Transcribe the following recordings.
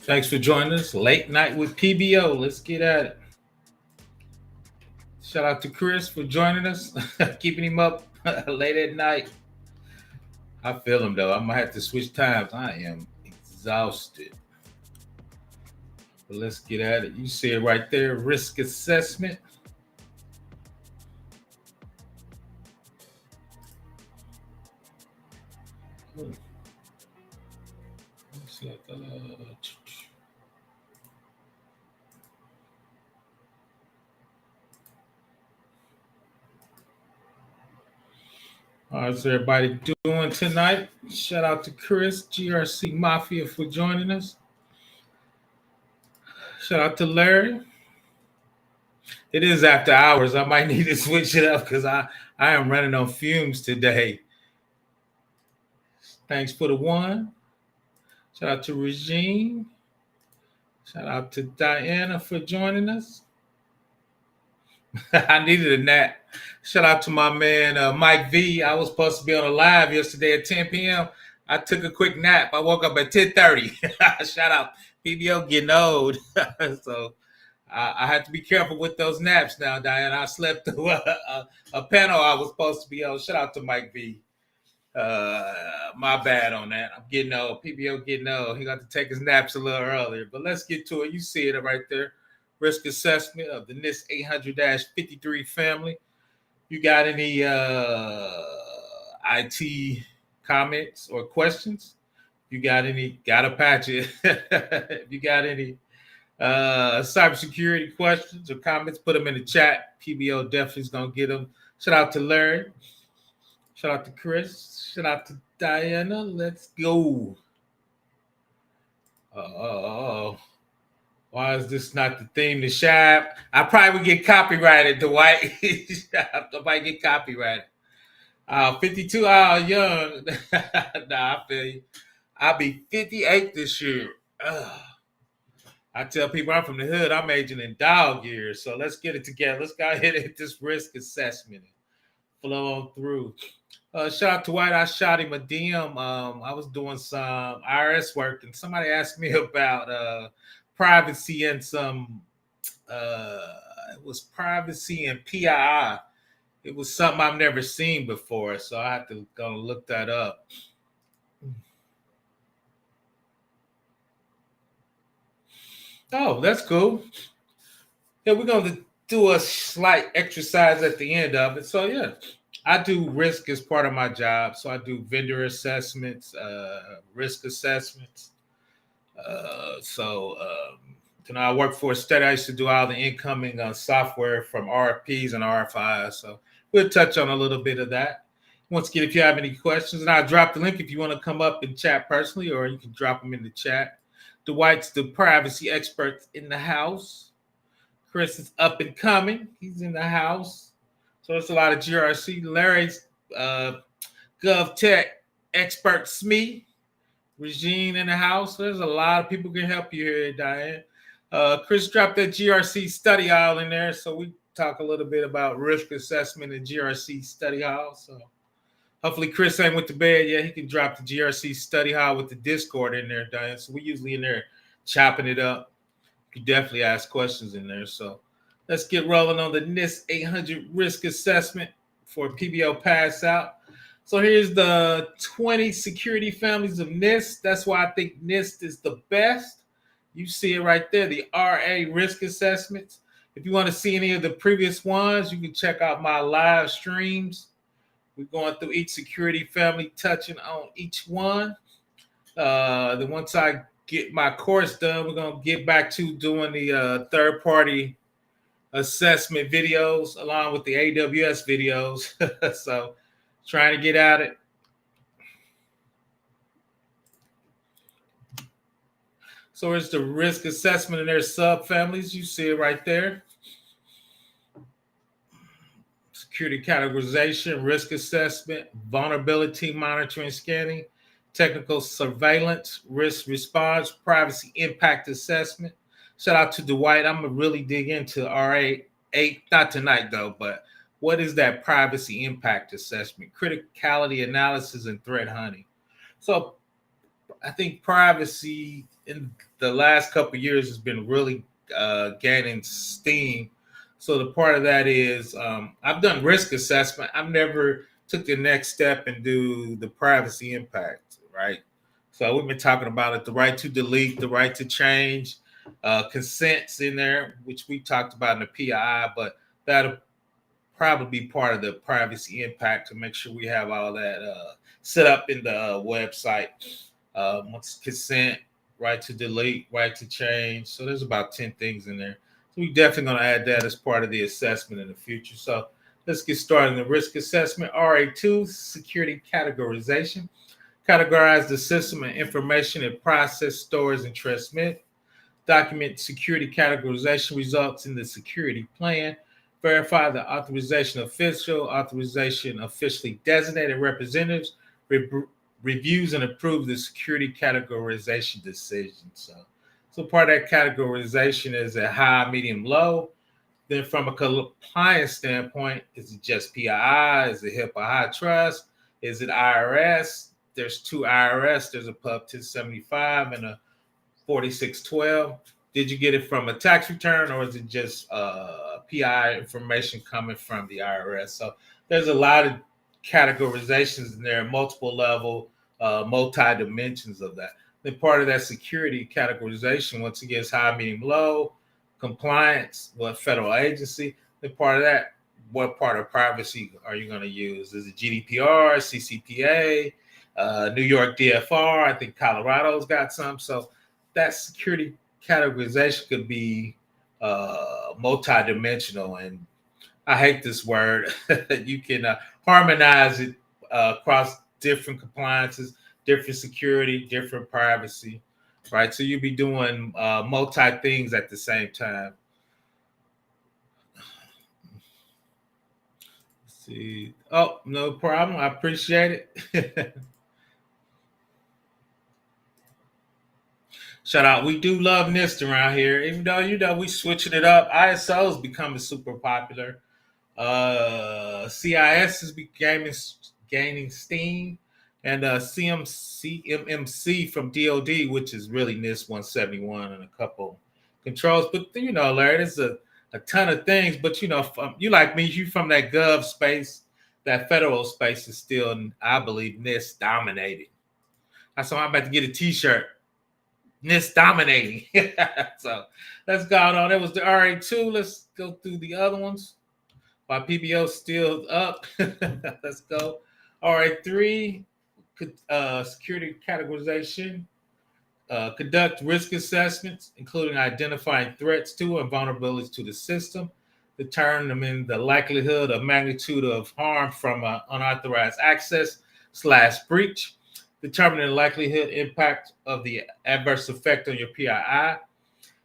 Thanks for joining us. Late night with PBO. Let's get at it. Shout out to Chris for joining us, keeping him up late at night. I feel him though. I might have to switch times. I am exhausted. But let's get at it. You see it right there, risk assessment. Hmm. Looks like, how's everybody doing tonight? Shout out to Chris, GRC Mafia, for joining us. Shout out to Larry. It is after hours. I might need to switch it up because I am running on fumes today. Thanks for the one. Shout out to Regine. Shout out to Diana for joining us. I needed a nap. Shout out to my man Mike V. I was supposed to be on a live yesterday at 10 p.m. I took a quick nap. I woke up at 10:30. Shout out PBO getting old. So I had to be careful with those naps now, Diana. I slept through a panel I was supposed to be on. Shout out to Mike V. My bad on that. I'm getting old. PBO getting old. He got to take his naps a little earlier. But let's get to it. You see it right there. Risk assessment of the NIST 800-53 family. You got any IT comments or questions? You got any? Gotta patch it. If you got any cybersecurity questions or comments, put them in the chat. PBO definitely is gonna get them. Shout out to Larry. Shout out to Chris. Shout out to Diana. Let's go. Oh, why is this not the theme to Shab? I probably would get copyrighted, Dwight. I might get copyrighted. 52 young. Nah, I feel you. I'll be 58 this year. Ugh. I tell people I'm from the hood. I'm aging in dog years. So let's get it together. Let's go ahead and hit this risk assessment and flow on through. Shout out to White. I shot him a DM. I was doing some IRS work, and somebody asked me about privacy and some. It was privacy and PII. It was something I've never seen before, so I had to go look that up. Oh, that's cool. Yeah, we're going to do a slight exercise at the end of it. So yeah, I do risk as part of my job. So I do vendor assessments, risk assessments. I work for a study. I used to do all the incoming software from RFPs and RFIs. So we'll touch on a little bit of that. Once again, if you have any questions, and I'll drop the link if you want to come up and chat personally, or you can drop them in the chat. Dwight's the privacy expert in the house. Chris is up and coming. He's in the house. So there's a lot of GRC. Larry's GovTech expert SME. Regine in the house. There's a lot of people can help you here, Diane. Chris dropped that GRC study hall in there, so we talk a little bit about risk assessment and GRC study hall. So hopefully Chris ain't went to bed yet. He can drop the GRC study hall with the Discord in there, Diane. So we usually in there chopping it up. You can definitely ask questions in there. So let's get rolling on the NIST 800 risk assessment for PBO pass out. So here's the 20 security families of NIST. That's why I think NIST is the best. You see it right there, the RA risk assessments. If you want to see any of the previous ones, you can check out my live streams. We're going through each security family, touching on each one. Then once I get my course done, we're going to get back to doing the third-party assessment videos along with the AWS videos. So trying to get at it. So it's the risk assessment and their subfamilies. You see it right there. Security categorization, risk assessment, vulnerability monitoring scanning, technical surveillance, risk response, privacy impact assessment. Shout out to Dwight. I'm going to really dig into RA8, not tonight though, but what is that privacy impact assessment, criticality analysis, and threat hunting? So I think privacy in the last couple of years has been really gaining steam. So the part of that is I've done risk assessment. I've never took the next step and do the privacy impact, right? So we've been talking about it, the right to delete, the right to change, consents in there, which we talked about in the PII, but that'll probably be part of the privacy impact to make sure we have all that set up in the website. Once consent, right to delete, right to change. So there's about 10 things in there. So we definitely going to add that as part of the assessment in the future. So let's get started in the risk assessment. RA2, security categorization. Categorize the system and information it process, stores, and transmit. Document security categorization results in the security plan. Verify the authorization official, authorization officially designated representatives, reviews and approves the security categorization decision. So part of that categorization is a high, medium, low. Then from a compliance standpoint, is it just PII? Is it HIPAA high trust? Is it IRS? There's two IRS. There's a Pub 1075 and a 4612. Did you get it from a tax return or is it just PI information coming from the IRS? So there's a lot of categorizations in there, multiple level, multi dimensions of that. Then part of that security categorization, once again, is high, medium, low, compliance, what federal agency. Then part of that, what part of privacy are you going to use? Is it GDPR, CCPA, New York DFR? I think Colorado's got some. So that security categorization could be multi-dimensional, and I hate this word. You can harmonize it across different compliances, different security, different privacy, right? So you'll be doing multi things at the same time. Let's see. Oh, no problem. I appreciate it. Shout out. We do love NIST around here, even though we switching it up. ISO is becoming super popular. CIS is gaining steam, and CMMC from DoD, which is really NIST 171 and a couple controls. But Larry, there's a ton of things. But you like me, you from that gov space, that federal space is still, I believe, NIST dominating. That's why I'm about to get a T-shirt. NIST dominating. So let's go on. That was the RA2. Let's go through the other ones. While PBO still up. Let's go. RA3, security categorization. Conduct risk assessments, including identifying threats to and vulnerabilities to the system. Determine the likelihood of magnitude of harm from unauthorized access / breach. Determining the likelihood impact of the adverse effect on your PII.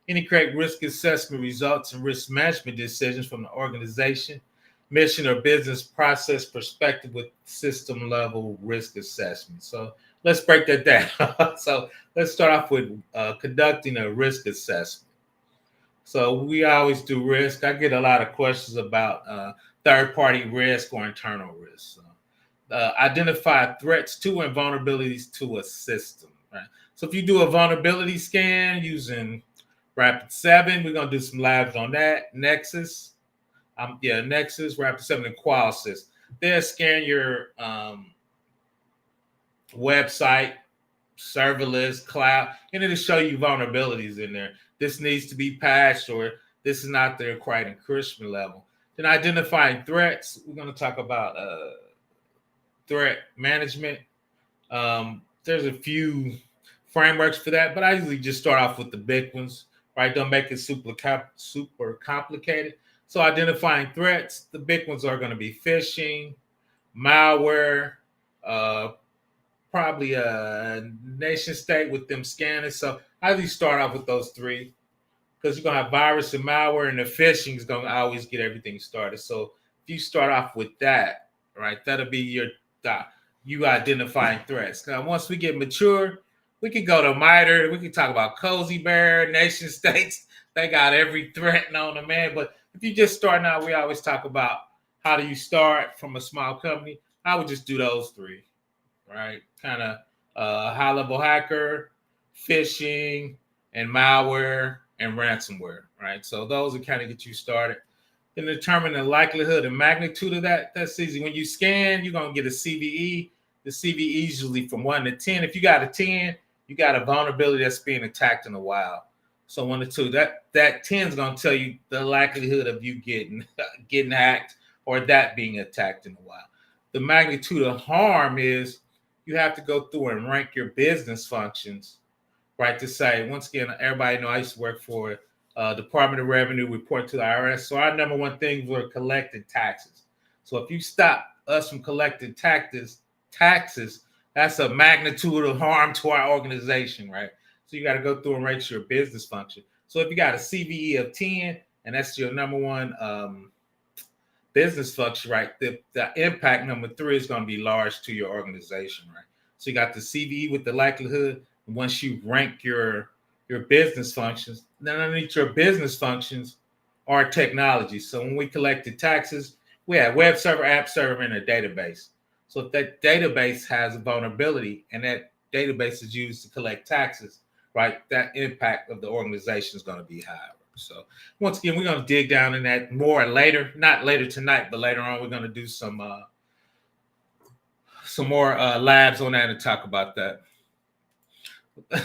Integrate risk assessment results and risk management decisions from the organization, mission, or business process perspective with system level risk assessment. So let's break that down. So let's start off with conducting a risk assessment. So we always do risk. I get a lot of questions about third-party risk or internal risk. So, identify threats to and vulnerabilities to a system. Right. So if you do a vulnerability scan using Rapid7, we're gonna do some labs on that. Nexus, Nexus, Rapid7, and Qualsys. They'll scan your website, serverless, cloud, and it'll show you vulnerabilities in there. This needs to be patched, or this is not the required encryption level. Then identifying threats. We're going to talk about threat management. There's a few frameworks for that, but I usually just start off with the big ones. Right? Don't make it super complicated. So identifying threats. The big ones are going to be phishing, malware, uh, probably a nation state with them scanning. So I usually start off with those three because you're gonna have virus and malware, and the phishing is gonna always get everything started. So if you start off with that, right, that'll be your you identifying threats. Now once we get mature, we can go to MITRE. We can talk about Cozy Bear, nation states. They got every threat known to man. But if you just starting out, we always talk about how do you start from a small company. I would just do those three, right? Kind of high level hacker, phishing, and malware and ransomware, right? So those will kind of get you started. Then determine the likelihood and magnitude of that. That's easy. When you scan, you're gonna get a CVE. The CVE is usually from 1 to 10. If you got a 10, you got a vulnerability that's being attacked in the wild. So 1 to 2. That 10 is gonna tell you the likelihood of you getting hacked or that being attacked in the wild. The magnitude of harm is you have to go through and rank your business functions, right? To say, once again, everybody know I used to work for Department of Revenue, report to the IRS. So our number one thing were collecting taxes. So if you stop us from collecting taxes, that's a magnitude of harm to our organization, right? So you got to go through and rank your business function. So if you got a CVE of 10, and that's your number one business function, right? The impact number 3 is going to be large to your organization, right? So you got the CVE with the likelihood. Once you rank your business functions, then underneath your business functions are technology. So when we collected taxes, we had web server, app server, and a database. So if that database has a vulnerability and that database is used to collect taxes, right, that impact of the organization is going to be higher. So once again, we're going to dig down in that more later, not later tonight, but later on, we're going to do some more labs on that and talk about that.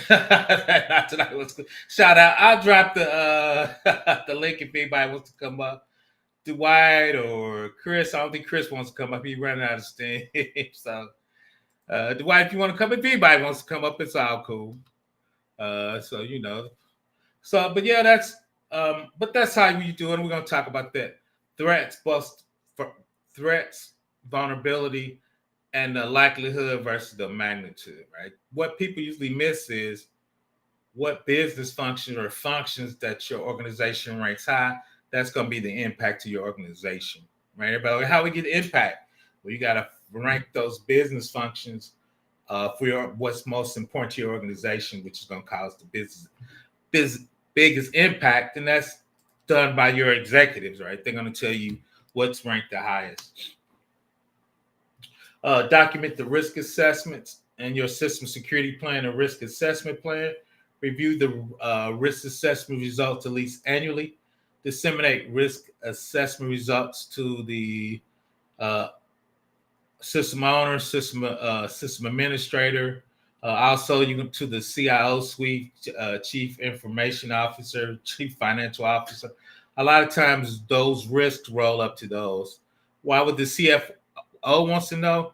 Not tonight. Shout out. I'll drop the the link if anybody wants to come up. Dwight or Chris. I don't think Chris wants to come up. He's running out of steam. So Dwight, if you want to come, if anybody wants to come up, it's all cool. So you know. So, but yeah, but that's how you do it. We're gonna talk about that threats, threats, vulnerability, and the likelihood versus the magnitude. Right. What people usually miss is what business functions or functions that your organization ranks high. That's gonna be the impact to your organization. Right. But how we get impact? Well, you gotta rank those business functions for what's most important to your organization, which is gonna cause the biggest impact, and that's done by your executives, right? They're going to tell you what's ranked the highest. Document the risk assessments and your system security plan and risk assessment plan. Review the risk assessment results at least annually. Disseminate risk assessment results to the uh, system owner, system administrator. Also, you can to the CIO suite, chief information officer, chief financial officer. A lot of times, those risks roll up to those. Why would the CFO wants to know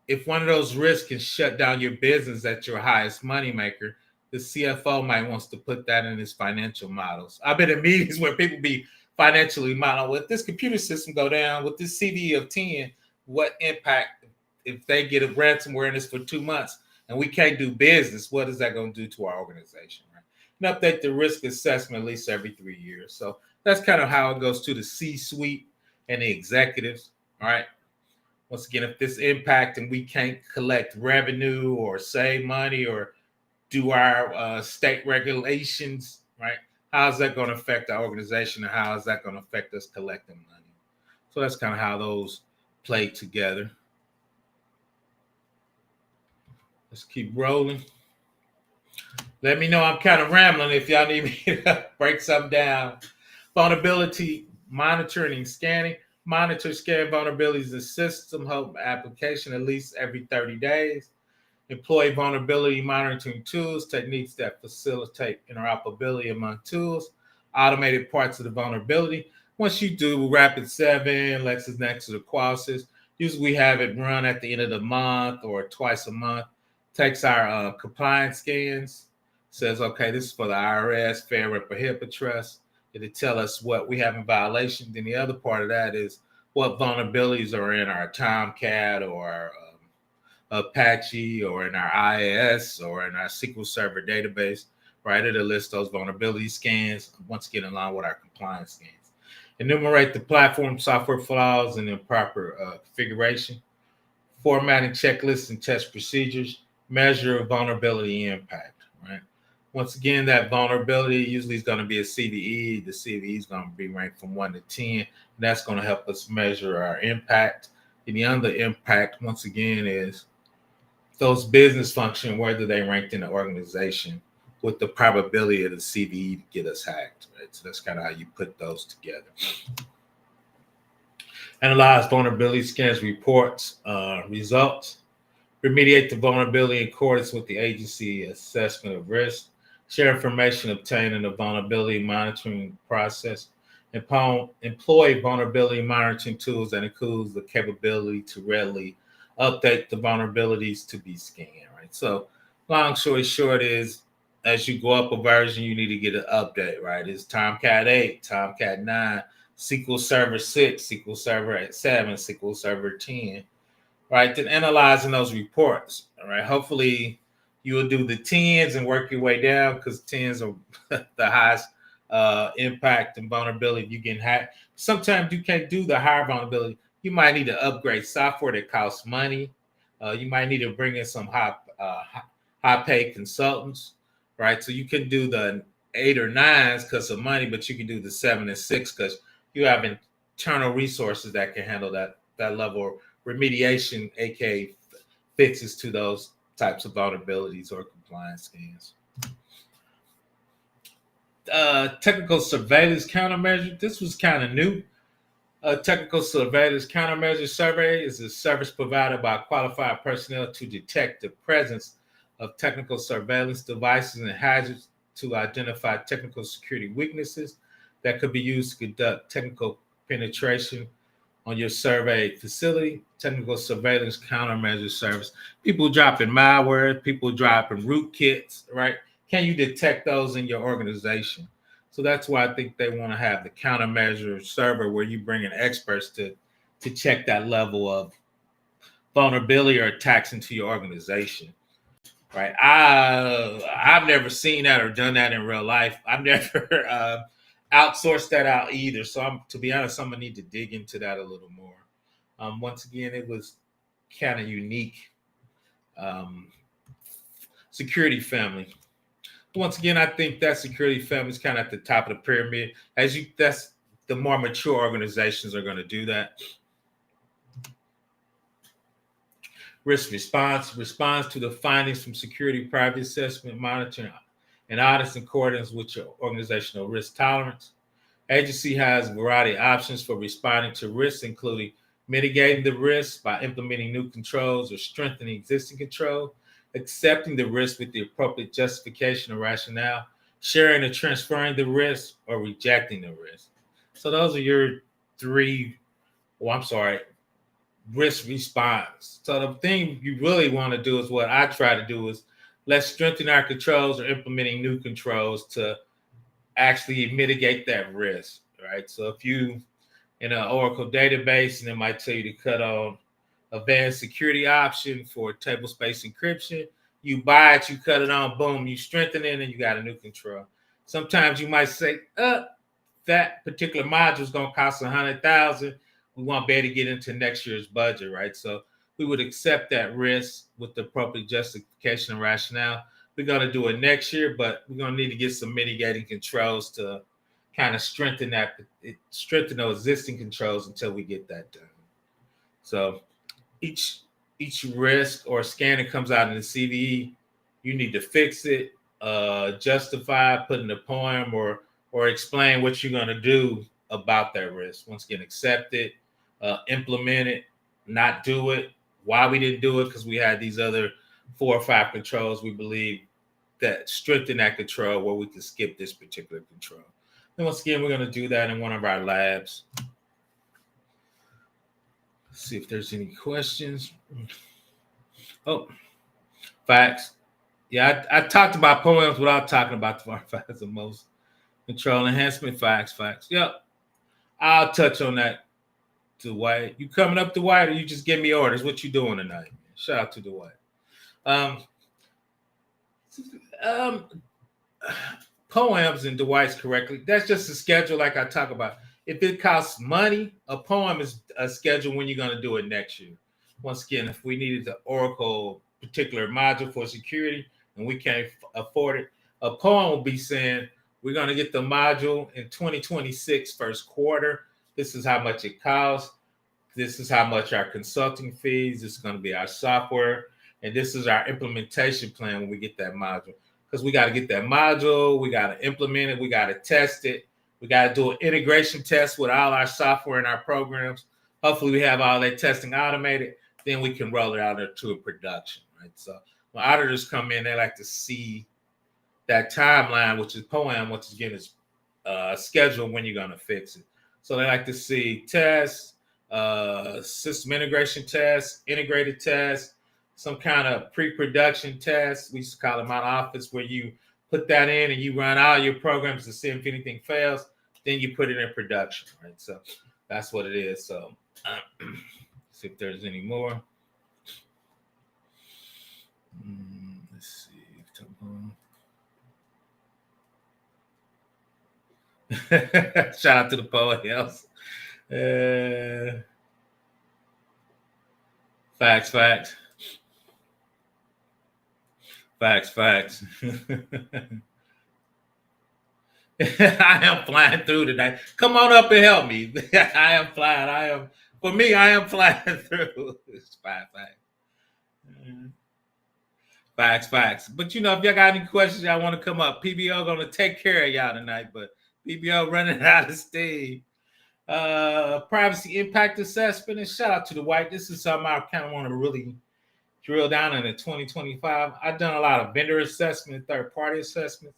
if one of those risks can shut down your business at your highest moneymaker? The CFO might wants to put that in his financial models. I've been in meetings where people be financially modeled. With this computer system go down, with this CV of 10, what impact if they get a ransomware in this for 2 months and we can't do business? What is that going to do to our organization? Right? And update the risk assessment at least every 3 years. So that's kind of how it goes to the C-suite and the executives. All right. Once again, if this impact and we can't collect revenue or save money or do our state regulations, right? How's that going to affect our organization, and how is that going to affect us collecting money? So that's kind of how those play together. Let's keep rolling. Let me know I'm kind of rambling if y'all need me to break something down. Vulnerability monitoring and scanning. Monitor scan vulnerabilities in system help application at least every 30 days. Employ vulnerability monitoring tools, techniques that facilitate interoperability among tools, automated parts of the vulnerability. Once you do Rapid7, LexisNexis, or Qualys, usually we have it run at the end of the month or twice a month. Takes our compliance scans, says, okay, this is for the IRS, Fair Rep, or HIPAA Trust. It'll tell us what we have in violation. Then the other part of that is what vulnerabilities are in our Tomcat or our Apache or in our IAS or in our SQL Server database, right? It'll list those vulnerability scans, once again, along with our compliance scans. Enumerate the platform software flaws and improper configuration. Formatting checklists and test procedures. Measure vulnerability impact, right? Once again, that vulnerability usually is going to be a CVE. The CVE is going to be ranked from 1 to 10. And that's going to help us measure our impact. And the other impact, once again, is those business function, whether they ranked in the organization with the probability of the CVE to get us hacked, right? So that's kind of how you put those together. Analyze vulnerability scans, reports, results. Remediate the vulnerability in accordance with the agency assessment of risk. Share information obtained in the vulnerability monitoring process. Employ vulnerability monitoring tools that includes the capability to readily update the vulnerabilities to be scanned, right? So long story short is, as you go up a version, you need to get an update, right? It's Tomcat 8, Tomcat 9, SQL Server 6, SQL Server 7, SQL Server 10, right? Then analyzing those reports, all right? Hopefully you will do the 10s and work your way down, because 10s are the highest impact and vulnerability if you get hacked. Sometimes you can't do the higher vulnerability. You might need to upgrade software that costs money. You might need to bring in some high paid consultants, right? So you can do the 8 or 9s because of money, but you can do the 7 and 6 because you have internal resources that can handle that level of remediation, aka fixes to those types of vulnerabilities or compliance scans. Technical surveillance countermeasure. This was kind of new. Technical surveillance countermeasure survey is a service provided by qualified personnel to detect the presence of technical surveillance devices and hazards, to identify technical security weaknesses that could be used to conduct technical penetration on your survey facility. Technical surveillance countermeasure service. People dropping malware, people dropping rootkits, right? Can you detect those in your organization? So that's why I think they want to have the countermeasure server where you bring in experts to check that level of vulnerability or attacks into your organization, right? I've never seen that or done that in real life. I've never outsourced that out either. So to be honest, I'm gonna need to dig into that a little more. Once again, it was kind of unique. Um, Security family. Once again, I think that security family is kind of at the top of the pyramid. That's the more mature organizations are going to do that. Risk response to the findings from security privacy assessment, monitoring, and audits in accordance with your organizational risk tolerance. Agency has a variety of options for responding to risks, including mitigating the risk by implementing new controls or strengthening existing control, accepting the risk with the appropriate justification or rationale, sharing or transferring the risk, or rejecting the risk. So those are your three, risk response. So the thing you really want to do is what I try to do is let's strengthen our controls or implementing new controls to actually mitigate that risk, right? So if you in an Oracle database and it might tell you to cut on advanced security option for table space encryption, you buy it, you cut it on, boom, you strengthen it, and you got a new control. Sometimes you might say, that particular module is going to cost 100,000. We want to be able to get into next year's budget, right? So we would accept that risk with the appropriate justification and rationale. we're going to do it next year, but we're going to need to get some mitigating controls to kind of strengthen those existing controls until we get that done. So each risk or scan that comes out in the CVE, you need to fix it, justify, put in a poem, or explain what you're going to do about that risk. Once again, accept it, implement it, not do it. Why we didn't do it? Because we had these other 4 or 5 controls we believe that strengthen that control where we can skip this particular control. And once again, we're going to do that in one of our labs. Let's see if there's any questions. Oh, facts. Yeah, I talked about poems without talking about the 5 of most control enhancement. Facts. Yep. I'll touch on that, Dwight. You coming up, Dwight, or you just give me orders? What you doing tonight? Shout out to Dwight. Poems in Dwight's correctly. That's just a schedule like I talk about. If it costs money, a poem is a schedule when you're going to do it next year. Once again, if we needed the Oracle particular module for security and we can't afford it, a poem will be saying, we're going to get the module in 2026 first quarter. This is how much it costs. This is how much our consulting fees. This is going to be our software. And this is our implementation plan when we get that module. Because we got to get that module. We got to implement it. We got to test it. We got to do an integration test with all our software and our programs. Hopefully, we have all that testing automated. Then we can roll it out into a production, right? So when auditors come in, they like to see that timeline, which is POAM, which again is schedule when you're going to fix it. So they like to see tests, system integration tests, integrated tests, some kind of pre-production test. We used to call them out office, where you put that in and you run all your programs to see if anything fails. Then you put it in production, right? So that's what it is. So see if there's any more. Let's see. Shout out to the poet else. Facts. I am flying through tonight. Come on up and help me. I am flying. I am flying through. It's facts. But if y'all got any questions, y'all want to come up. PBO gonna take care of y'all tonight, but PBO running out of steam. Privacy impact assessment, and shout out to the White. This is something I kind of want to really drill down in 2025. I've done a lot of vendor assessment, third-party assessments.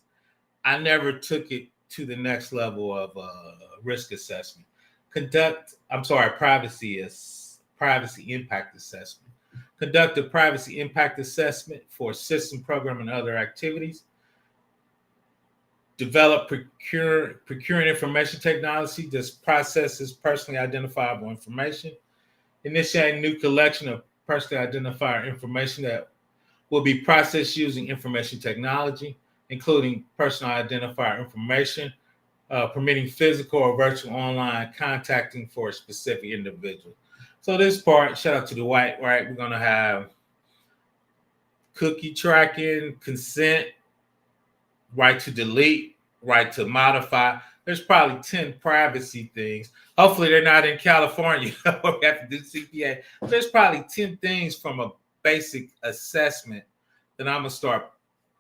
I never took it to the next level of risk assessment. Privacy impact assessment. Conduct a privacy impact assessment for system, program, and other activities. Develop procuring information technology that processes personally identifiable information. Initiate a new collection of personally identifier information that will be processed using information technology, including personal identifier information, permitting physical or virtual online contacting for a specific individual. So this part, shout out to the White, right? We're going to have cookie tracking, consent, right to delete, right to modify. There's probably 10 privacy things. Hopefully they're not in California where we have to do CPA. There's probably 10 things from a basic assessment that I'm going to start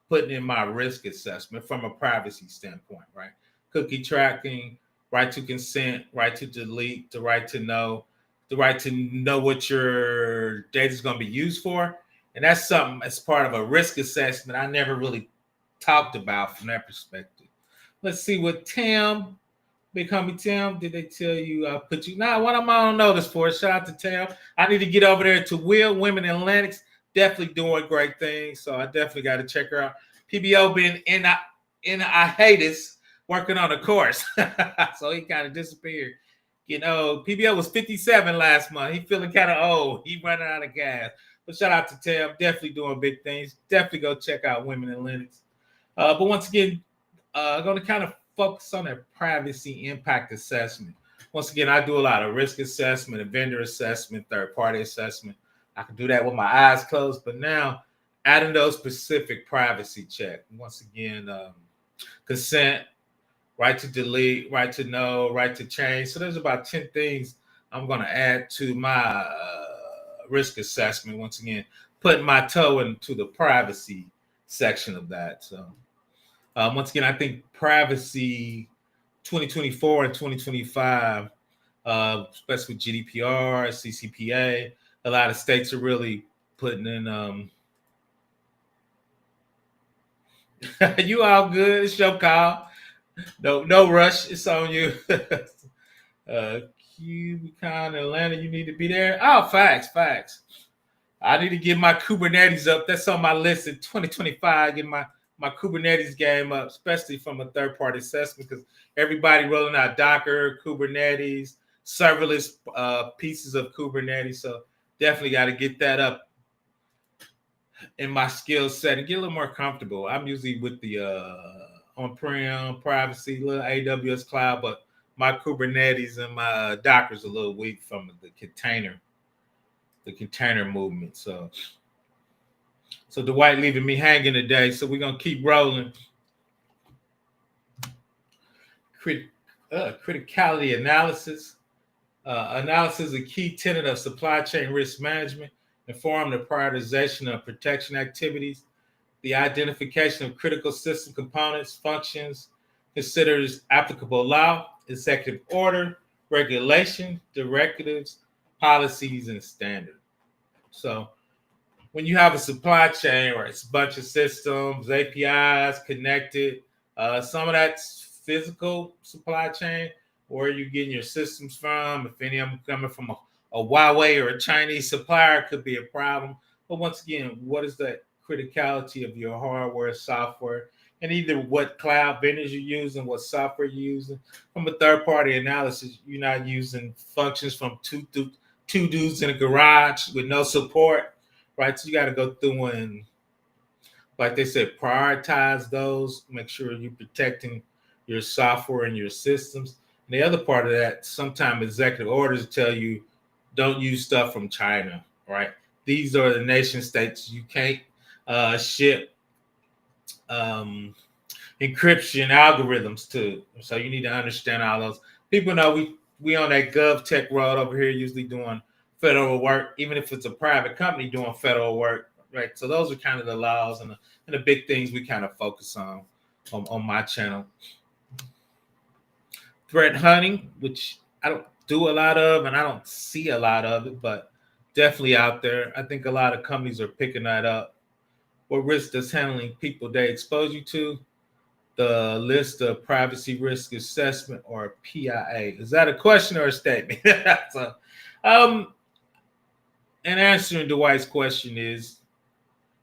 putting in my risk assessment from a privacy standpoint, right? Cookie tracking, right to consent, right to delete, the right to know what your data is going to be used for. And that's something as part of a risk assessment I never really talked about from that perspective. Let's see what Tim, Big Homie Tim, did they tell you put you? Nah, what am I on notice for? Shout out to Tim. I need to get over there to Will, Women in Linux. Definitely doing great things. So I definitely got to check her out. PBO been in a hiatus working on a course. So he kind of disappeared. PBO was 57 last month. He feeling kind of old. He running out of gas. But shout out to Tim. Definitely doing big things. Definitely go check out Women in Linux. But once again, going to kind of focus on that privacy impact assessment. Once again, I do a lot of risk assessment, and vendor assessment, third-party assessment. I can do that with my eyes closed. But now adding those specific privacy check. Once again, consent, right to delete, right to know, right to change. So there's about 10 things I'm going to add to my risk assessment. Once again, putting my toe into the privacy section of that. So once again, I think privacy 2024 and 2025, especially with GDPR, CCPA, a lot of states are really putting in. You all good? It's your call. No rush. It's on you. QBCon Atlanta, you need to be there. Oh, facts. I need to get my Kubernetes up. That's on my list in 2025. Get my Kubernetes game up, especially from a third party assessment, because everybody rolling out Docker, Kubernetes, serverless pieces of Kubernetes. So definitely got to get that up in my skill set and get a little more comfortable. I'm usually with the on-prem privacy, little AWS cloud, but my Kubernetes and my Docker's a little weak from the container movement. So Dwight leaving me hanging today. So we're gonna keep rolling. Criticality analysis. Analysis is a key tenet of supply chain risk management, inform the prioritization of protection activities, the identification of critical system components, functions, considers applicable law, executive order, regulation, directives, policies, and standards. So when you have a supply chain where it's a bunch of systems, APIs connected, some of that's physical supply chain, where you're getting your systems from. If any of them coming from a Huawei or a Chinese supplier, could be a problem. But once again, what is that criticality of your hardware, software, and either what cloud vendors you're using, what software you're using? From a third-party analysis, you're not using functions from two dudes in a garage with no support, right? So you got to go through and, like they said, prioritize those. Make sure you're protecting your software and your systems. And the other part of that, sometimes executive orders tell you don't use stuff from China, right? These are the nation states you can't ship um, encryption algorithms to. So you need to understand all those. People know we on that gov tech road over here, usually doing federal work, even if it's a private company doing federal work, right? So those are kind of the laws and the big things we kind of focus on my channel. Threat hunting, which I don't do a lot of and I don't see a lot of it, but definitely out there. I think a lot of companies are picking that up. What risk does handling people they expose you to? The list of privacy risk assessment, or PIA. Is that a question or a statement? So, and answering Dwight's question is,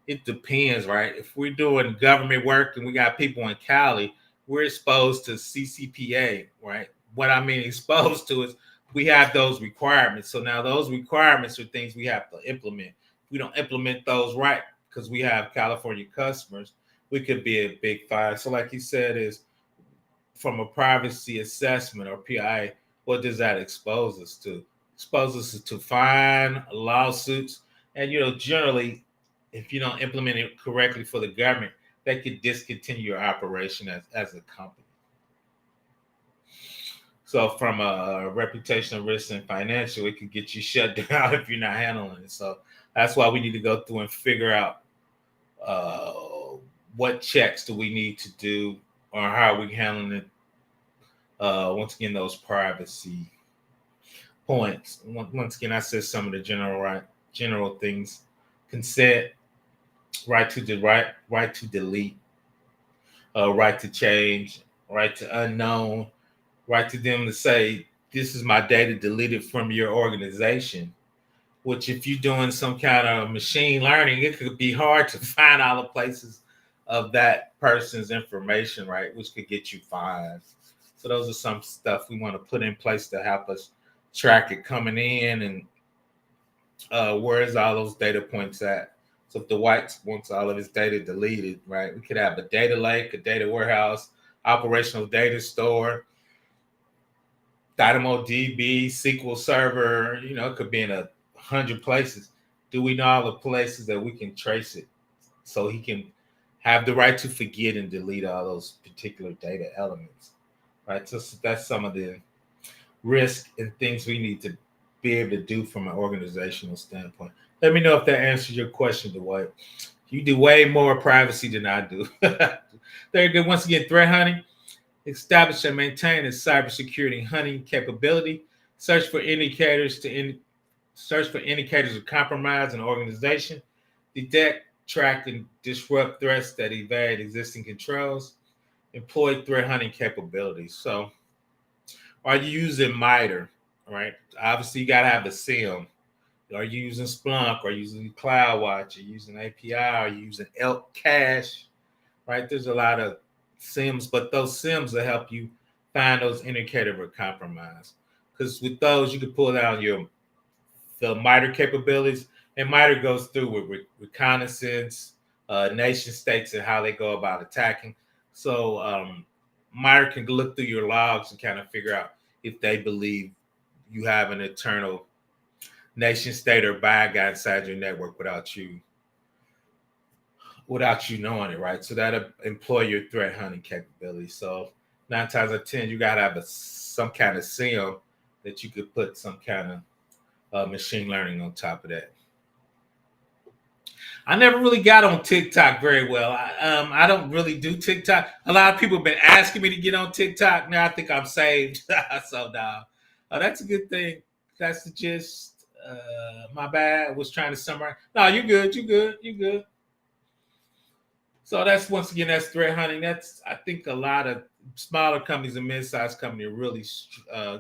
it depends, right? If we're doing government work and we got people in Cali, we're exposed to CCPA, right? What I mean exposed to is we have those requirements. So now those requirements are things we have to implement. If we don't implement those right, because we have California customers, we could be a big fire. So like you said, is from a privacy assessment or PI, what does that expose us to? Expose us to fine, lawsuits, and generally, if you don't implement it correctly for the government, they could discontinue your operation as a company. So from a reputational risk and financial, it could get you shut down if you're not handling it. So that's why we need to go through and figure out uh, what checks do we need to do, or how are we handling it. Once again, those privacy points. Once again, I said some of the general things: consent, right to right to delete, right to change, right to unknown, right to them to say this is my data deleted from your organization. Which, if you're doing some kind of machine learning, it could be hard to find all the places of that person's information, right? Which could get you fined. So those are some stuff we want to put in place to help us track it coming in, and where is all those data points at? So if the Dwight wants all of his data deleted, right, we could have a data lake, a data warehouse, operational data store, DynamoDB, SQL Server. It could be in 100 places. Do we know all the places that we can trace it so he can have the right to forget and delete all those particular data elements, right? So that's some of the risk and things we need to be able to do from an organizational standpoint. Let me know if that answers your question, Dwight. You do way more privacy than I do. Very good. Once again, threat hunting. Establish and maintain a cybersecurity hunting capability. Search for indicators of compromise in an organization. Detect, track, and disrupt threats that evade existing controls. Employ threat hunting capabilities. So, are you using MITRE? Right. Obviously, you got to have a SIM. Are you using Splunk? Are you using CloudWatch? Are you using API? Are you using Elk Cache? Right. There's a lot of SIMs, but those SIMs will help you find those indicators of compromise. Because with those, you can pull down the MITRE capabilities, and MITRE goes through with reconnaissance, nation states, and how they go about attacking. So MITRE can look through your logs and kind of figure out if they believe you have an internal nation state or bad guy inside your network without you knowing it, right? So that employ your threat hunting capability. So 9 times out of 10, you gotta have some kind of SIM that you could put some kind of machine learning on top of that. I never really got on TikTok very well. I don't really do TikTok. A lot of people have been asking me to get on TikTok. Now I think I'm saved. So now, that's a good thing. That's the gist. My bad. I was trying to summarize. No, you good. You good. You good. So that's once again that's threat hunting. That's I think a lot of smaller companies and mid-sized companies are really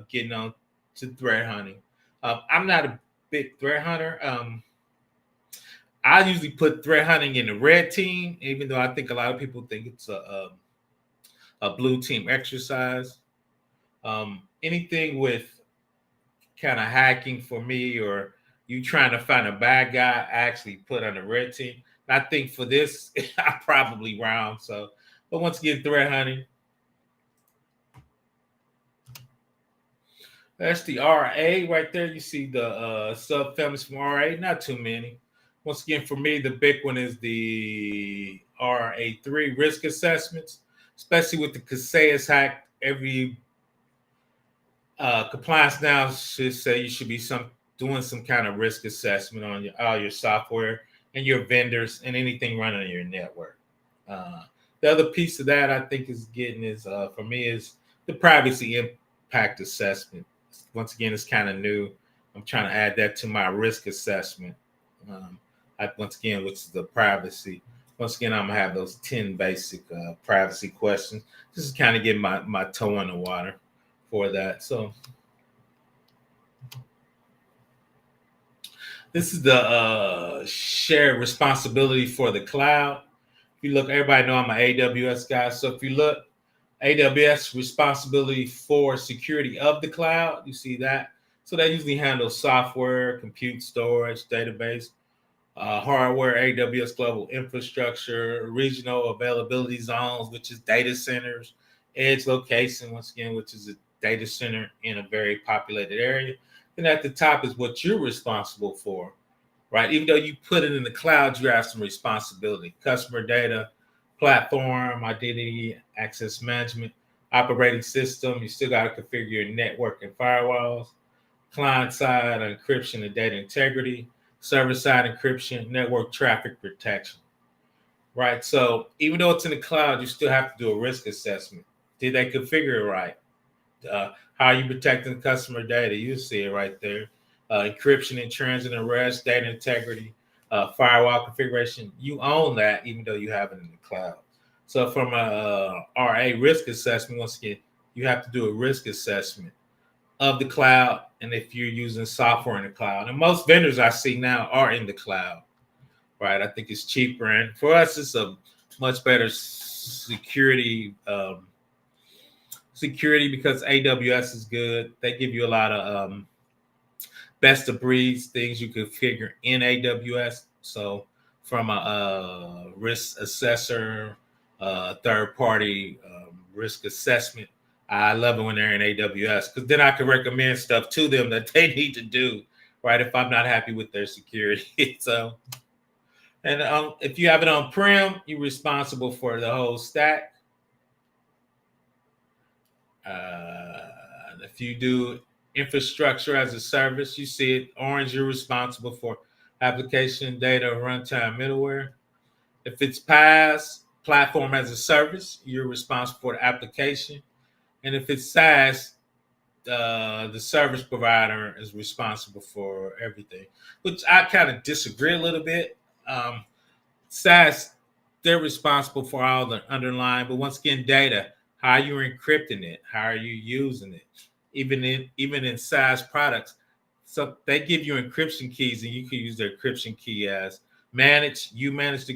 getting on to threat hunting. I'm not a big threat hunter. I usually put threat hunting in the red team, even though I think a lot of people think it's a blue team exercise. Anything with kind of hacking for me or you trying to find a bad guy, I actually put on the red team. And I think for this, I probably round. So, but once again, threat hunting. That's the RA right there. You see the subfamilies from RA, not too many. Once again, for me, the big one is the RA3 risk assessments, especially with the Casillas hack. Every compliance now should say you should be doing some kind of risk assessment on all your software and your vendors and anything running on your network. The other piece of that I think is for me is the privacy impact assessment. Once again, it's kind of new. I'm trying to add that to my risk assessment. Once again, which is the privacy. Once again, I'm gonna have those 10 basic privacy questions. This is kind of getting my toe in the water for that. So this is the shared responsibility for the cloud. If you look, everybody know I'm an AWS guy. So if you look, AWS responsibility for security of the cloud, you see that. So they usually handle software, compute storage, database, hardware, AWS global infrastructure, regional availability zones, which is data centers, edge location, once again, which is a data center in a very populated area. Then at the top is what you're responsible for, right? Even though you put it in the cloud, you have some responsibility. Customer data, platform, identity, access management, operating system. You still got to configure your network and firewalls, client side encryption and data integrity, server side encryption, network traffic protection, right? So even though it's in the cloud, you still have to do a risk assessment. Did they configure it right? How are you protecting customer data? You see it right there. Encryption and transit and rest, data integrity, firewall configuration. You own that, even though you have it in the cloud. So from a RA risk assessment, once again, you have to do a risk assessment of the cloud, and if you're using software in the cloud. And most vendors I see now are in the cloud, right? I think it's cheaper, and for us, it's a much better security because AWS is good. They give you a lot of best of breeds things you could figure in AWS. So from a risk assessor, third party risk assessment, I love it when they're in AWS because then I can recommend stuff to them that they need to do, right? If I'm not happy with their security. So And if you have it on-prem, you're responsible for the whole stack. If you do infrastructure as a service, you see it orange, you're responsible for application, data, runtime, middleware. If it's PaaS, platform as a service, you're responsible for the application. And if it's SaaS, the service provider is responsible for everything, which I kind of disagree a little bit. Um, SaaS, they're responsible for all the underlying, but once again, data, how are you encrypting it? How are you using it? Even in SaaS products, so they give you encryption keys, and you can use their encryption key as manage. You manage the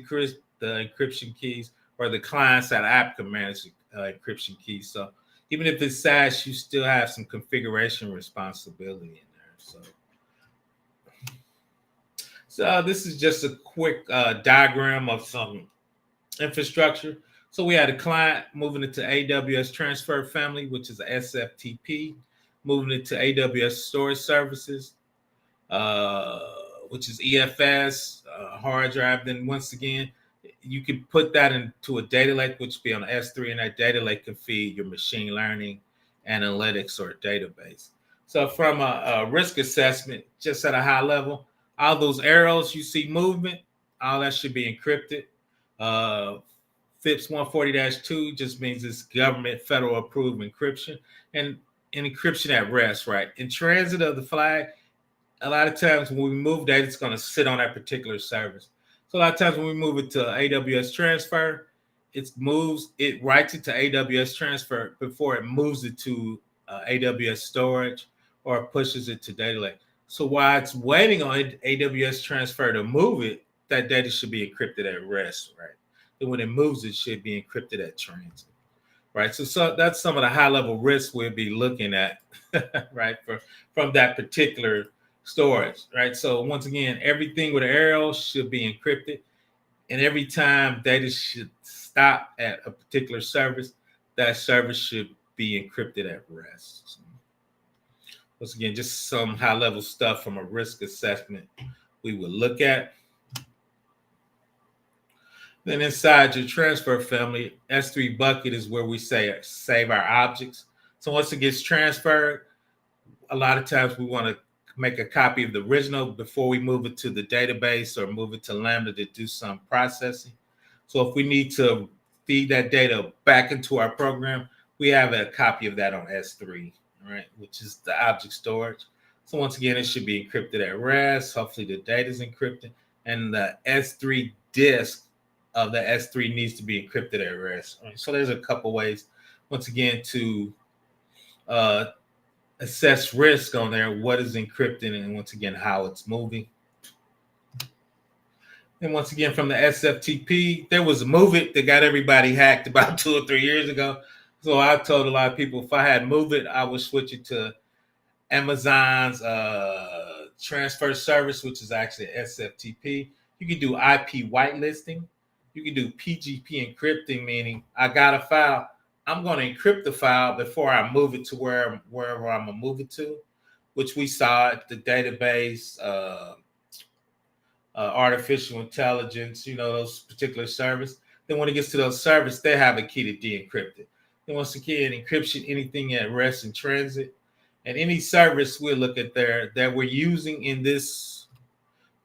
encryption keys, or the client side app can manage the encryption keys. So even if it's SaaS, you still have some configuration responsibility in there. So this is just a quick diagram of some infrastructure. So we had a client moving it to AWS Transfer Family, which is SFTP, moving it to AWS Storage Services, uh, which is EFS, hard drive. Then once again, you can put that into a data lake, which would be on S3, and that data lake can feed your machine learning, analytics, or database. So from a risk assessment, just at a high level, all those arrows you see movement, all that should be encrypted. Uh, FIPS 140-2 just means it's government federal approved encryption, and encryption at rest, right? In transit of the flag, a lot of times when we move data, it's going to sit on that particular service. So a lot of times when we move it to AWS transfer, it writes it to AWS transfer before it moves it to AWS storage or pushes it to data lake. So while it's waiting on AWS transfer to move it, that data should be encrypted at rest, right? And when it moves, it should be encrypted at transit, right? So that's some of the high level risks we'll be looking at, right, from that particular storage, right? So once again, everything with an arrow should be encrypted, and every time data should stop at a particular service, that service should be encrypted at rest. So once again, just some high level stuff from a risk assessment we would look at. Then inside your transfer family, S3 bucket is where we say save our objects. So once it gets transferred, a lot of times we want to make a copy of the original before we move it to the database or move it to Lambda to do some processing. So if we need to feed that data back into our program, we have a copy of that on S3, right, which is the object storage. So once again, it should be encrypted at rest. Hopefully the data is encrypted, and the S3 disk of the S3 needs to be encrypted at rest. Right? So there's a couple ways, once again, to uh, assess risk on there, what is encrypted, and once again, how it's moving. And once again, from the SFTP, there was a MOVE that got everybody hacked about 2 or 3 years ago. So I told a lot of people if I had MOVE, I would switch it to Amazon's transfer service, which is actually SFTP. You can do IP whitelisting. You can do PGP encrypting, meaning I got a file. I'm going to encrypt the file before I move it to wherever I'm going to move it to, which we saw at the database, artificial intelligence, those particular service. Then when it gets to those service, they have a key to de-encrypt it. Then once again, encryption, anything at rest in transit, and any service we look at there that we're using in this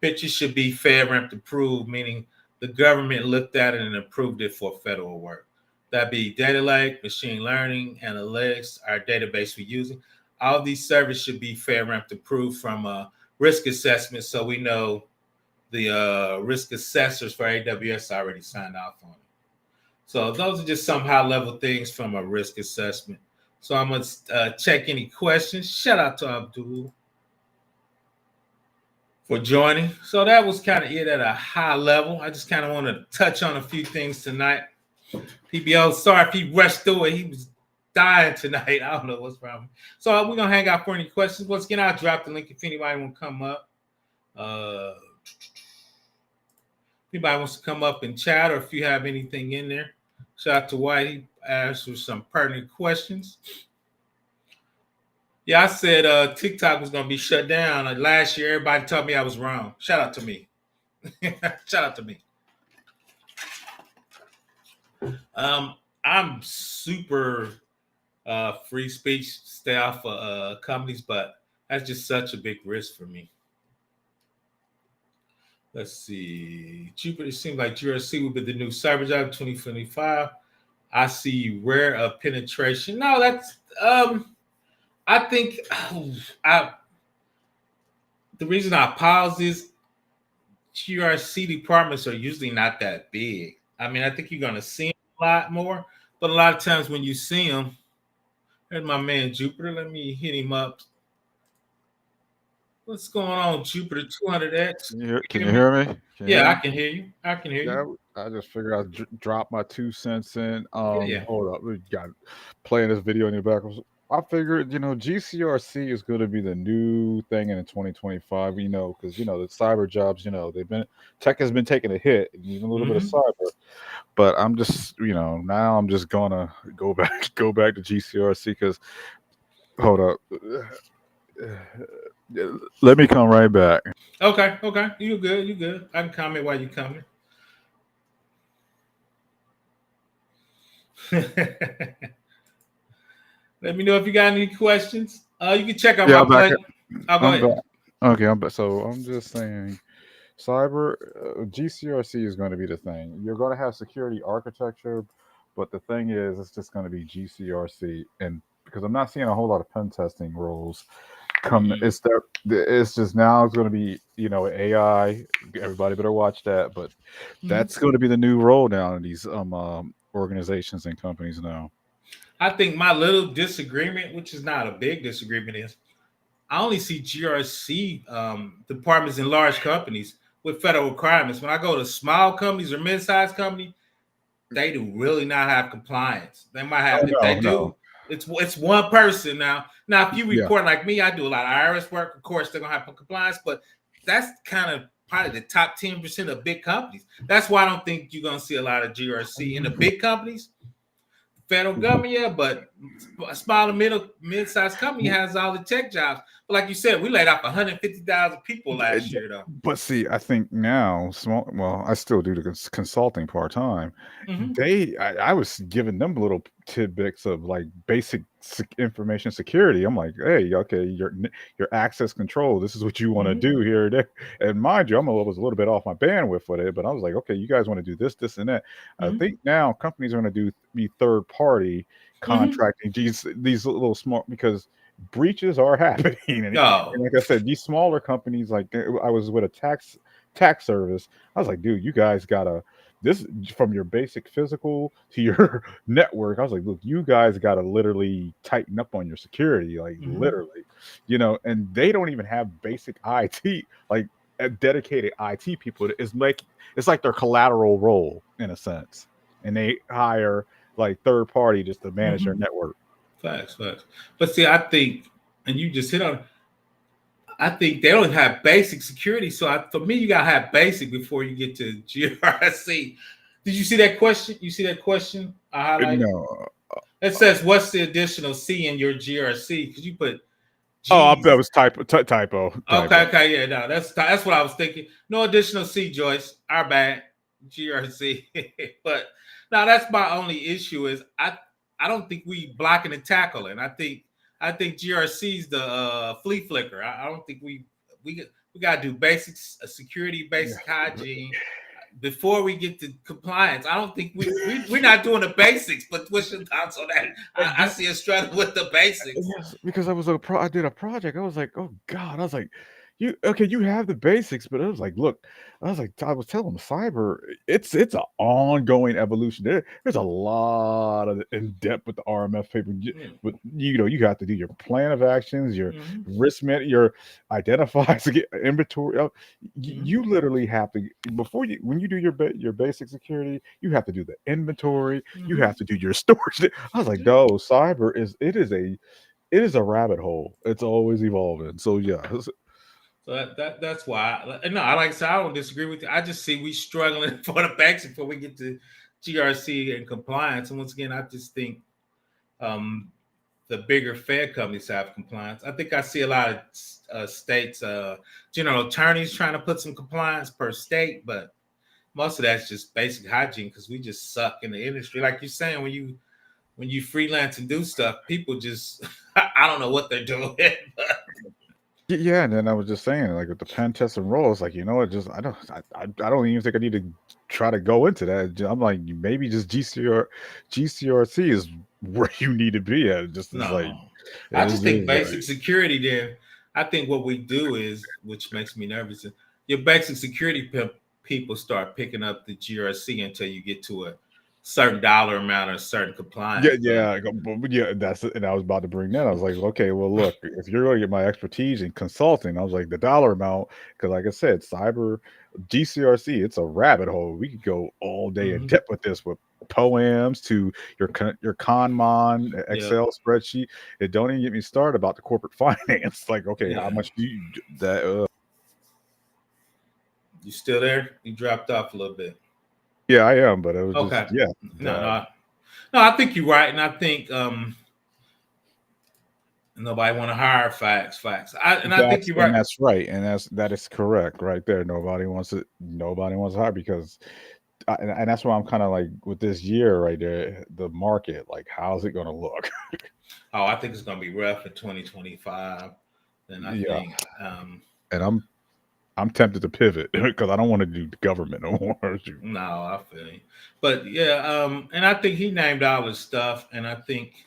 picture should be FedRAMP approved, meaning the government looked at it and approved it for federal work. That'd be data lake, machine learning, analytics, our database we're using. All these services should be FedRAMP approved from a risk assessment, so we know the risk assessors for AWS already signed off on it. So those are just some high level things from a risk assessment. So I'm going to check any questions. Shout out to Abdul for joining. So that was kind of it at a high level. I just kind of want to touch on a few things tonight. PBO, sorry if he rushed through it. He was dying tonight. I don't know what's wrong. So we're going to hang out for any questions. Once again, I'll drop the link if anybody want to come up. Anybody wants to come up and chat, or if you have anything in there. Shout out to White. He asked for some pertinent questions. Yeah, I said TikTok was going to be shut down. Last year, everybody told me I was wrong. Shout out to me. Shout out to me. I'm super free speech staff for companies, but that's just such a big risk for me. Let's see. Jupiter, it seems like GRC will be the new cyber job 2025. I see rare penetration. No, that's I think I the reason I pause is GRC departments are usually not that big. I mean, I think you're gonna see them a lot more, but a lot of times when you see them, there's my man Jupiter. Let me hit him up. What's going on, Jupiter 200X? Can Hear you me? hear me? Can you hear Yeah, I me? can hear you. I can hear you. Yeah, I just figured I'd drop my 2 cents in. Yeah, yeah. Hold up, we got playing this video in your background. I figured, GCRC is going to be the new thing in 2025. Because the cyber jobs, they've been tech has been taking a hit, and even a little bit of Mm-hmm. cyber. But I'm just, now I'm just gonna go back, go back to GCRC because hold up, let me come right back. Okay, okay. You good? You good? I can comment while you coming. Let me know if you got any questions. You can check out Yeah, my I'm back. play. I'll go I'm ahead. back. Okay, I'm back. So I'm just saying. Cyber GCRC is going to be the thing. You're going to have security architecture, but the thing is, it's just going to be GCRC, and because I'm not seeing a whole lot of pen testing roles come, Mm-hmm. it's there. It's just now it's going to be AI. Everybody better watch that, but Mm-hmm. that's going to be the new role now in these organizations and companies now. I think my little disagreement, which is not a big disagreement, is I only see GRC departments in large companies with federal requirements. When I go to small companies or mid-sized companies, they do really not have compliance. They might Oh have, if no, they no, do, it's one person now. Now, if you yeah. report like me, I do a lot of IRS work. Of course, they're gonna have compliance, but that's kind of probably the top 10% of big companies. That's why I don't think you're gonna see a lot of GRC in the big companies. Federal government, yeah, but a small and mid-sized company has all the tech jobs. But like you said, we laid off 150,000 people Uh, last year, though. But see, I think now small. Well, I still do the consulting part time. Mm-hmm. I was giving them little tidbits of like basic information security. I'm like, hey, okay, your access control. This is what you want to Mm-hmm. do here and there. And mind you, was a little bit off my bandwidth with it, but I was like, okay, you guys want to do this, this, and that. I Mm-hmm. think now companies are going to be third party Mm-hmm. contracting these little small because breaches are happening and Oh. like I said, these smaller companies, like I was with a tax service. I was like, dude, you guys gotta this from your basic physical to your network. I was like, look, you guys gotta literally tighten up on your security, like Mm-hmm. literally, and they don't even have basic IT, like dedicated IT people. It's like their collateral role in a sense, and they hire like third party just to manage their Mm-hmm. network. Facts, facts. But see, I think, and you just hit on, I think they don't have basic security. So for me, you gotta have basic before you get to GRC. Did you see that question? You see that question I highlighted? No. It says, "What's the additional C in your GRC?" Because you put Oh, that G's. was typo. Okay, Typo. okay, yeah, no, that's what I was thinking. No additional C, Joyce. Our bad, GRC. But now that's my only issue is I don't think we blocking and tackling. I think GRC's the flea flicker. I don't think we we gotta do basics, security, Yeah. basic hygiene before we get to compliance. I don't think we're not doing the basics. But what's your thoughts on that? And I see us struggling with the basics. yes, because I did a project. I was like, oh God, I was like, you have the basics, but I was like, look, I was telling them cyber, it's an ongoing evolution. There's a lot of in depth with the RMF paper. Mm, But you have to do your plan of actions, your mm-hmm, your identify to get inventory. mm-hmm, You literally have to before you when you do your basic security, you have to do the inventory. You mm-hmm. have to do your storage. I was like, no, cyber it is a rabbit hole. It's always evolving. So yeah, So that's why. No, I like I said, I don't disagree with you. I just see we struggling for the banks before we get to GRC and compliance. And once again, I just think um, the bigger Fed companies have compliance. I think I see a lot of states, general attorneys trying to put some compliance per state, but most of that's just basic hygiene because we just suck in the industry. Like you're saying, when you freelance and do stuff, people just I don't know what they're doing. Yeah, and then I was just saying, like with the pen test and roll, like just I don't even think I need to try to go into that. I'm like, maybe just GCRC is where you need to be at. Just as like, No, I it's just think just like, basic security. Then I think what we do is, which makes me nervous, is your basic security people start picking up the GRC until you get to a certain dollar amount or a certain yeah, compliance. But yeah, yeah. That's it. And I was about to bring that. I was like, okay, well, look, if you're going to get my expertise in consulting, I was like, the dollar amount, because like I said, cyber GCRC, it's a rabbit hole. We could go all day in mhm, depth with this, with poems to your Conmon yeah, Excel spreadsheet. It don't even get me started about the corporate finance. Like, okay, how yeah, much do you that? you still there? You dropped off a little bit. Yeah, I am, but it was just Okay, yeah. no, That, no, no. I think you're right, and I think nobody want to hire facts. And I think That's you're right. right, and that is correct right there. Nobody wants it. Nobody wants to hire because, and that's why I'm kind of like with this year right there, the market, like how's it going to look? Oh, I think it's going to be rough in 2025. And I Yeah, think and I'm tempted to pivot because I don't want to do the government no more. no, I feel you. But yeah, and I think he named all his stuff, and I think,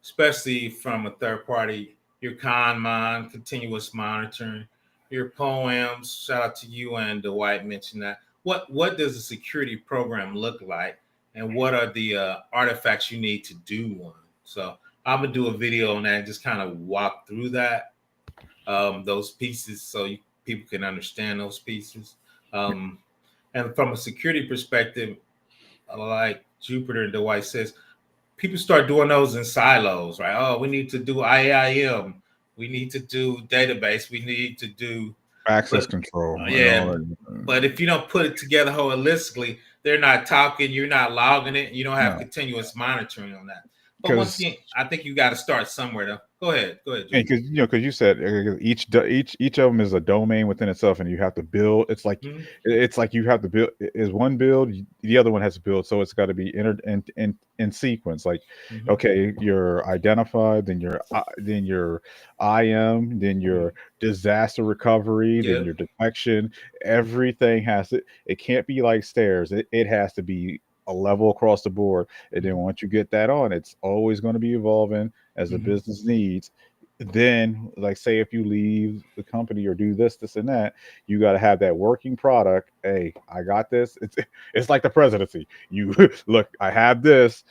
especially from a third party, your con continuous monitoring, your poems. Shout out to you and Dwight mentioned that. What does a security program look like, and what are the artifacts you need to do one? So I'm gonna do a video on that and just kind of walk through that, those pieces, so people can understand those pieces. Um, and from a security perspective, like Jupiter and Dwight says, people start doing those in silos, right? Oh, we need to do IAM, we need to do database, we need to do, Access but control and all yeah, that. but if you don't put it together holistically, they're not talking, you're not logging it, and you don't have No, continuous monitoring on that. But once because again, I think you got to start somewhere, though. Go ahead, and Jupiter. because you said each of them is a domain within itself, and you have to build. Mm-hmm. It's like you have to build. Is one build, the other one has to build. So it's got to be entered in sequence. Like, Mm-hmm. okay, you're identified, then your IM, then Mm-hmm. your disaster recovery, then Yeah. your detection. Everything has to. It can't be like stairs. It has to be a level across the board. And then Mm-hmm. once you get that on, it's always going to be evolving as the Mm-hmm. business needs. Then, like, say if you leave the company or do this and that, you got to have that working product. Hey, I got this. It's like the presidency. You look, I have this.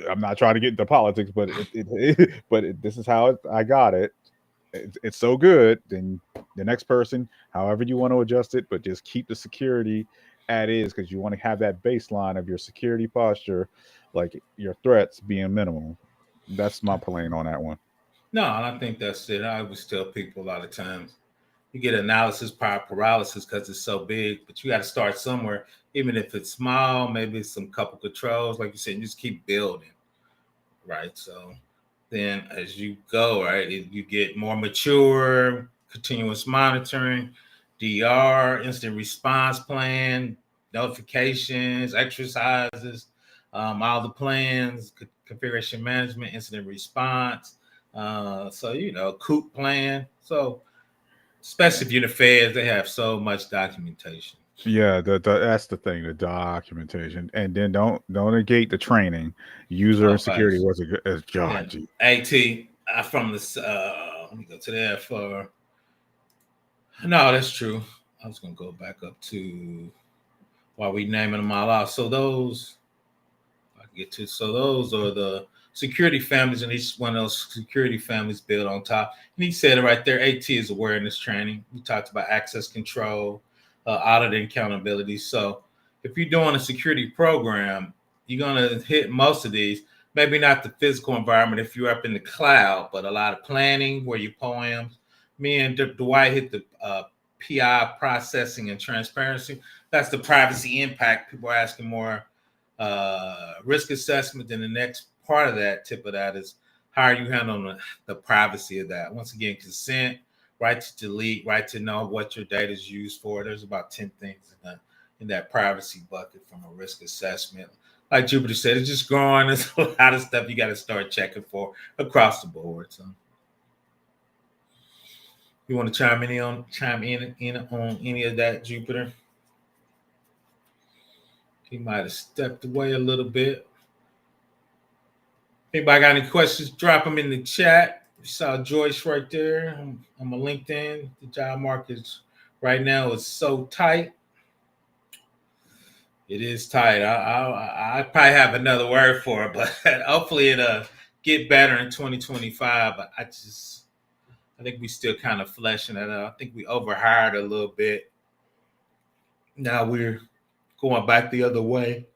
I'm not trying to get into politics, but this is how I got it. It's so good. Then the next person, however you want to adjust it, but just keep the security at is because you want to have that baseline of your security posture, like your threats being minimal. That's my plane on that one. No, and I think that's it. I always tell people a lot of times you get analysis power paralysis because it's so big, but you got to start somewhere, even if it's small. Maybe it's some couple controls, like you said. You just keep building, right? So then, as you go, right, you get more mature, continuous monitoring, DR, instant response plan, notifications, exercises, all the plans, configuration management, incident response. So COOP plan. So especially if you're the feds, they have so much documentation. Yeah, that's the thing, the documentation, and then don't negate the training. User Oh, and security facts. was a good Yeah. God, gee. AT, from this, let me go to that for, no, that's true. I was going to go back up to while we naming them all out. So those, I can get to, so those are the security families, and each one of those security families built on top. And he said it right there. AT is awareness training. We talked about access control, audit and accountability. So if you're doing a security program, you're gonna hit most of these. Maybe not the physical environment if you're up in the cloud, but a lot of planning where your poems. Me and Dwight hit the PI processing and transparency. That's the privacy impact. People are asking more risk assessment. Then the next part of that tip of that is how are you handling the privacy of that? Once again, consent, right to delete, right to know what your data is used for. There's about 10 things in that privacy bucket from a risk assessment. Like Jupiter said, it's just growing. There's a lot of stuff you got to start checking for across the board. So you want to chime in on any of that, Jupiter? He might have stepped away a little bit. Anybody got any questions? Drop them in the chat. You saw Joyce right there. I'm a LinkedIn. The job market right now is so tight. It is tight. I probably have another word for it, but hopefully it'll get better in 2025. But I think we still kind of fleshing it out. I think we overhired a little bit. Now we're going back the other way.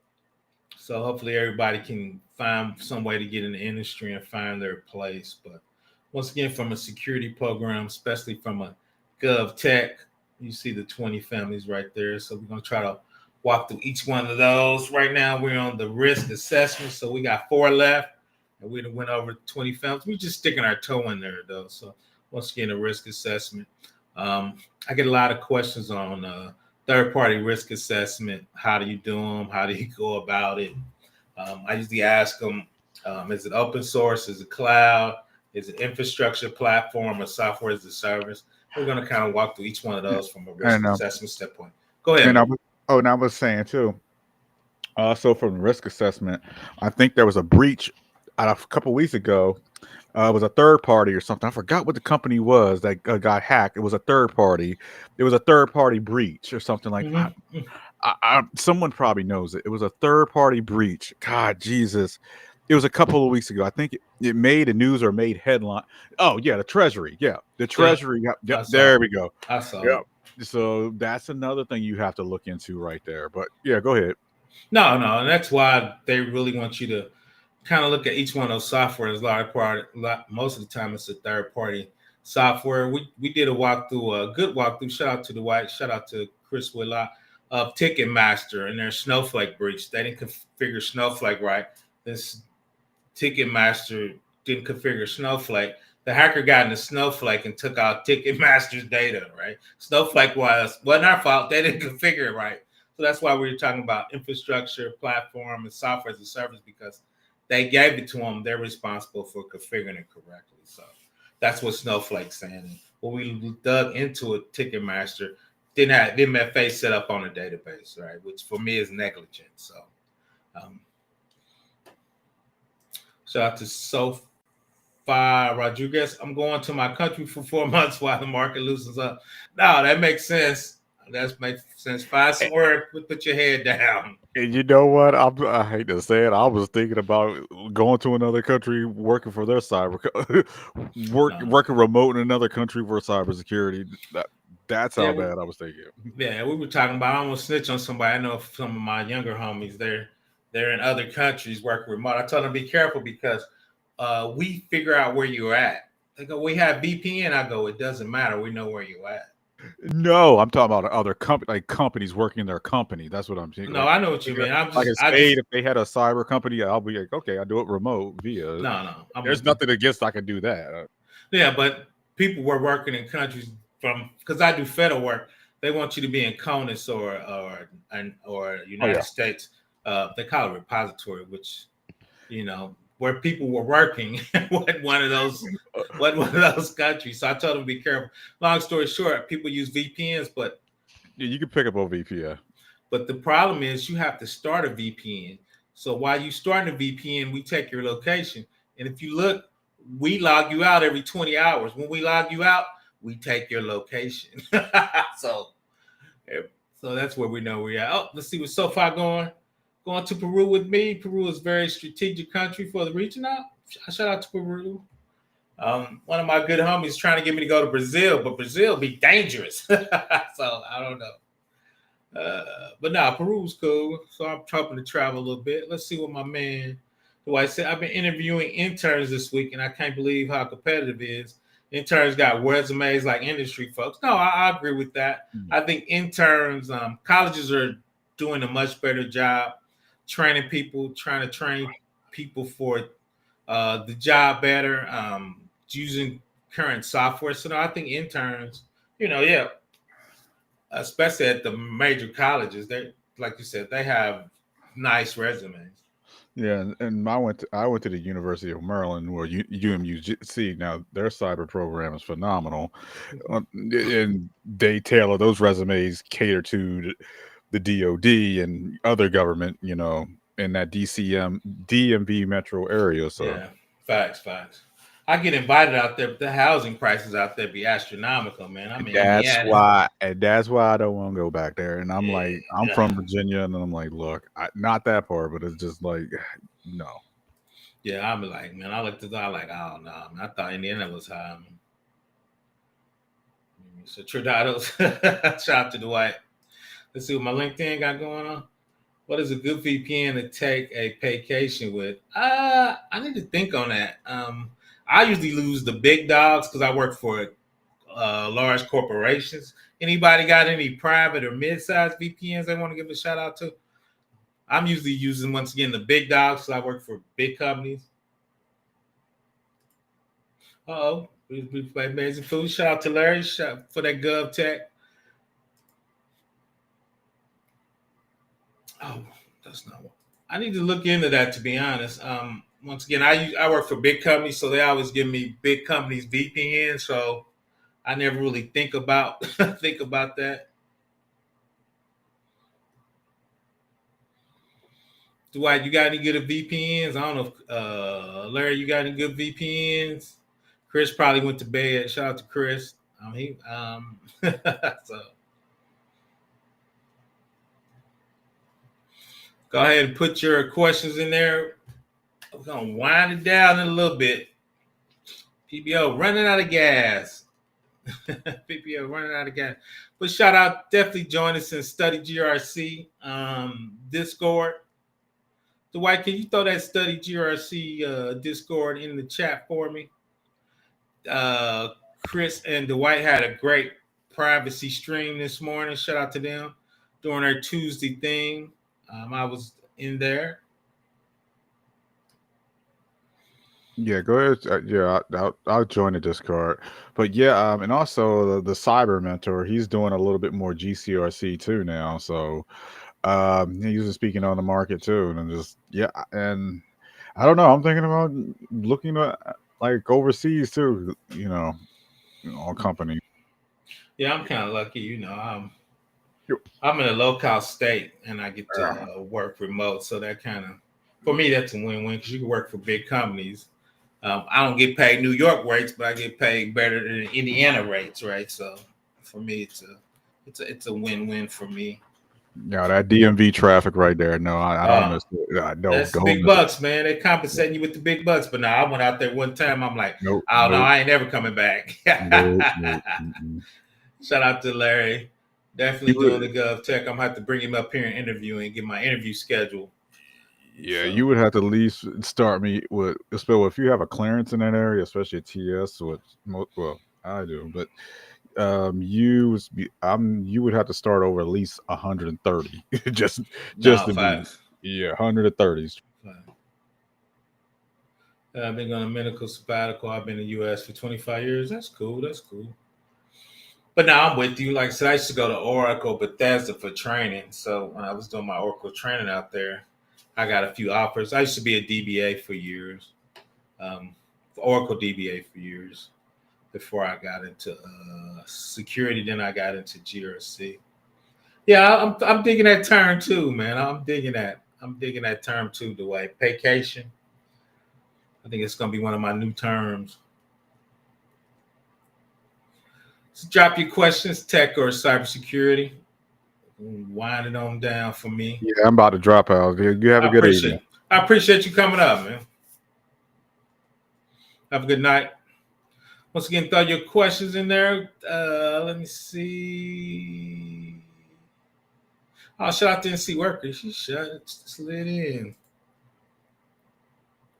So hopefully everybody can find some way to get in the industry and find their place. But once again, from a security program, especially from a gov tech, you see the 20 families right there. So we're going to try to walk through each one of those. Right now, we're on the risk assessment. So we got 4 left, and we went over 20 families. We're just sticking our toe in there, though. So once again, a risk assessment. I get a lot of questions on third-party risk assessment. How do you do them? How do you go about it? I usually ask them, is it open source? Is it cloud? Is it infrastructure platform or software as a service? We're going to kind of walk through each one of those from a risk assessment standpoint. Go ahead. And I was saying too, also from risk assessment, I think there was a breach a couple weeks ago. It was a third party or something. I forgot what the company was that got hacked. It was a third party. It was a third party breach or something like that. Someone probably knows it. It was a third party breach. God, Jesus. It was a couple of weeks ago. I think it made a news or made headline. Oh, yeah, the Treasury. Yeah, the Treasury. Yep, there we go. I saw it. So that's another thing you have to look into right there. But yeah, go ahead. No, and that's why they really want you to kind of look at each one of those software as most of the time it's a third party software. We did a walkthrough, a good walkthrough. Shout out to the White, shout out to Chris Whitlock of Ticketmaster and their Snowflake breach. They didn't configure Snowflake right. This Ticketmaster didn't configure Snowflake. The hacker got into Snowflake and took out Ticketmaster's data, right? Snowflake wasn't our fault. They didn't configure it right. So that's why we were talking about infrastructure, platform, and software as a service, because they gave it to them. They're responsible for configuring it correctly. So that's what Snowflake's saying. When we dug into it, Ticketmaster didn't have face set up on a database, right? Which for me is negligent. So shout out to Sophie Rodriguez. I'm going to my country for 4 months while the market loosens up. No, that makes sense. That makes sense. Find somewhere, put your head down. And you know what? I hate to say it. I was thinking about going to another country, working for their working remote in another country for cybersecurity. That's how bad I was thinking. Yeah, we were talking about. I almost snitch on somebody. I know some of my younger homies. They're in other countries working remote. I told them be careful because we figure out where you're at. They go, we have VPN. I go, it doesn't matter. We know where you're at. No, I'm talking about other companies working in their company. That's what I'm saying. No, I know what you mean. I'm just, like if they had a cyber company, I'll be like, okay, I do it remote via. No. There's nothing against I can do that. Yeah, but people were working in countries because I do federal work. They want you to be in CONUS or United States. They call it repository, which where people were working what one of those countries. So I told them to be careful. Long story short, people use VPNs, but you can pick up on VPN. But the problem is you have to start a VPN. So while you start a VPN, we take your location. And if you look, we log you out every 20 hours. When we log you out, we take your location. so that's where we know we're at. Oh, let's see what's so far going. Going to Peru with me. Peru is a very strategic country for the region now. Shout out to Peru. One of my good homies trying to get me to go to Brazil, but Brazil be dangerous. So I don't know. But no, Peru's cool. So I'm hoping to travel a little bit. Let's see what my man Dwight said. I've been interviewing interns this week, and I can't believe how competitive it is. Interns got resumes like industry folks. No, I agree with that. Mm-hmm. I think interns, colleges are doing a much better job training people, trying to train people for the job better, using current software. So no, I think interns, yeah, especially at the major colleges, they, like you said, they have nice resumes. Yeah, and I went to the University of Maryland, where UMUC, now their cyber program is phenomenal, and they tailor those resumes cater to the DoD and other government, in that DMV metro area. So Yeah, facts. I get invited out there, but the housing prices out there be astronomical, man. I'm in Indiana. that's why I don't want to go back there. And I'm like, I'm Yeah, from Virginia, and I'm like, look, not that far, but it's just like, no. yeah. I'm like, man, I looked at that, like, oh no, man, I thought Indiana was high. So Tradados, shout out to Dwight. Let's see what my LinkedIn got going on. What is a good VPN to take a vacation with? I need to think on that. I usually lose the big dogs because I work for large corporations. Anybody got any private or mid-sized VPNs they want to give a shout out to? I'm usually using, once again, the big dogs because I work for big companies. We play amazing food. Shout out to Larry. Shout out for that Gov Tech. Oh, that's not one. I need to look into that, to be honest. Once again, I work for big companies, so they always give me big companies VPN. So I never really think about think about that. Dwight, you got any good VPNs? I don't know if Larry, you got any good VPNs? Chris probably went to bed. Shout out to Chris. So go ahead and put your questions in there. I'm gonna wind it down in a little bit. PBO running out of gas. PPO running out of gas. But shout out, definitely join us in Study GRC Discord. Dwight, can you throw that Study GRC Discord in the chat for me? Uh, Chris and Dwight had a great privacy stream this morning. Shout out to them doing their Tuesday thing. I was in there. Yeah, go ahead. Yeah, I'll join the Discord. But yeah, and also the Cyber Mentor, he's doing a little bit more GCRC too now. So he's speaking on the market too, and just yeah, and I don't know. I'm thinking about looking at like overseas too. On company. Yeah, I'm kind of lucky. Yep. I'm in a low cost state and I get to work remote. So that kind of, for me, that's a win win because you can work for big companies. I don't get paid New York rates, but I get paid better than Indiana rates, right? So for me, it's a win win for me. Yeah, that DMV traffic right there. No, I don't Uh, miss it. I don't that's the don't big miss it. bucks, man. They compensating you with the big bucks. But now I went out there one time. I'm like, Nope, I don't know. nope, I ain't never coming back. nope, nope. Mm-mm. Shout out to Larry. You Definitely doing would, the Gov Tech. I'm gonna have to bring him up here and interview and get my interview schedule. yeah, So you would have to at least start me with, especially if you have a clearance in that area, especially a TS, which well, I do, but you would have to start over at least 130, just no to be, facts. yeah, 130s. I've been on a medical sabbatical. I've been in the U.S. for 25 years. That's cool. That's cool. But now I'm with you. Like I said, I used to go to Oracle, Bethesda for training. So when I was doing my Oracle training out there, I got a few offers. I used to be a DBA for years, Oracle DBA for years before I got into security. Then I got into GRC. Yeah, I'm digging that term too, man. I'm digging that term too. The way vacation. I think it's gonna be one of my new terms. So drop your questions, tech or cybersecurity. Wind it on down for me. Yeah, I'm about to drop out. You have I a good evening. appreciate I appreciate you coming up, man. Have a good night. Once again, throw your questions in there. Let me see. Oh, shout out to NC Worker. She slid in.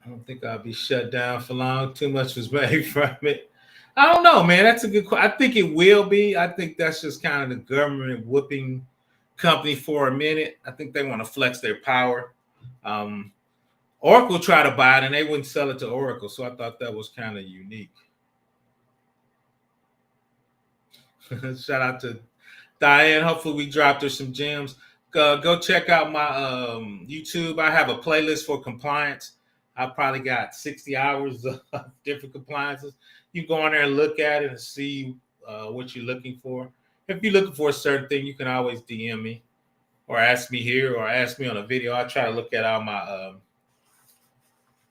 I don't think I'll be shut down for long. Too much was made from it. I don't know, man. That's a good question. I think it will be. I think that's just kind of the government whooping company for a minute. I think they want to flex their power. Um, Oracle tried to buy it and they wouldn't sell it to Oracle, so I thought that was kind of unique. Shout out to Diane. Hopefully, we dropped her some gems. Go check out my YouTube. I have a playlist for compliance. I probably got 60 hours of different compliances. You go on there and look at it and see what you're looking for. If you're looking for a certain thing, you can always DM me or ask me here or ask me on a video. I try to look at all my.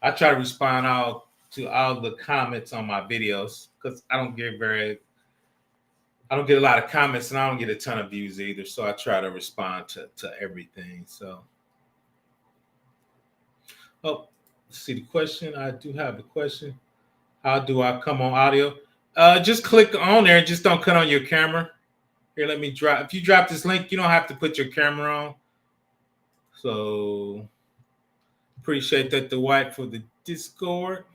I try to respond all to all the comments on my videos because I don't get a lot of comments and I don't get a ton of views either. So I try to respond to everything. So, oh, let's see the question. I do have the question. How do I come on audio? Just click on there. Just don't cut on your camera. Here, let me drop. If you drop this link, you don't have to put your camera on. So, appreciate that, the white for the Discord.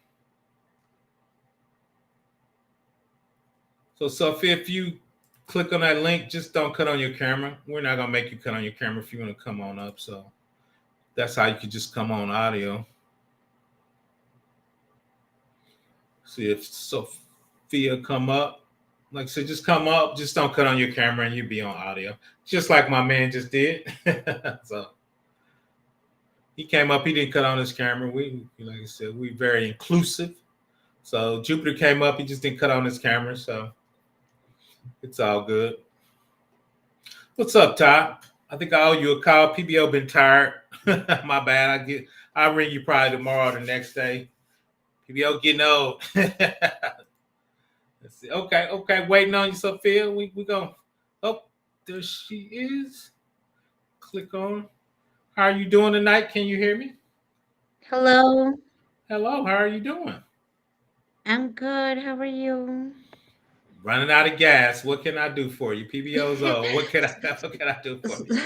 So, Sophia, if you click on that link, just don't cut on your camera. We're not gonna make you cut on your camera if you want to come on up. So that's how you could just come on audio. See if Sophia come up. Like I said, just come up, just don't cut on your camera and you'll be on audio. Just like my man just did. So he came up, he didn't cut on his camera. We, like I said, we very inclusive. So Jupiter came up, he just didn't cut on his camera. So it's all good. What's up, Ty? I think I owe you a call. PBO been tired. My bad. I'll ring you probably tomorrow or the next day. PBO getting old. Let's see. Okay. Waiting on you, Sophia. We going. Oh, there she is. Click on. How are you doing tonight? Can you hear me? Hello, Hello. How are you doing? I'm good. How are you? Running out of gas. What can I do for you? PBO's old. What can I do for you?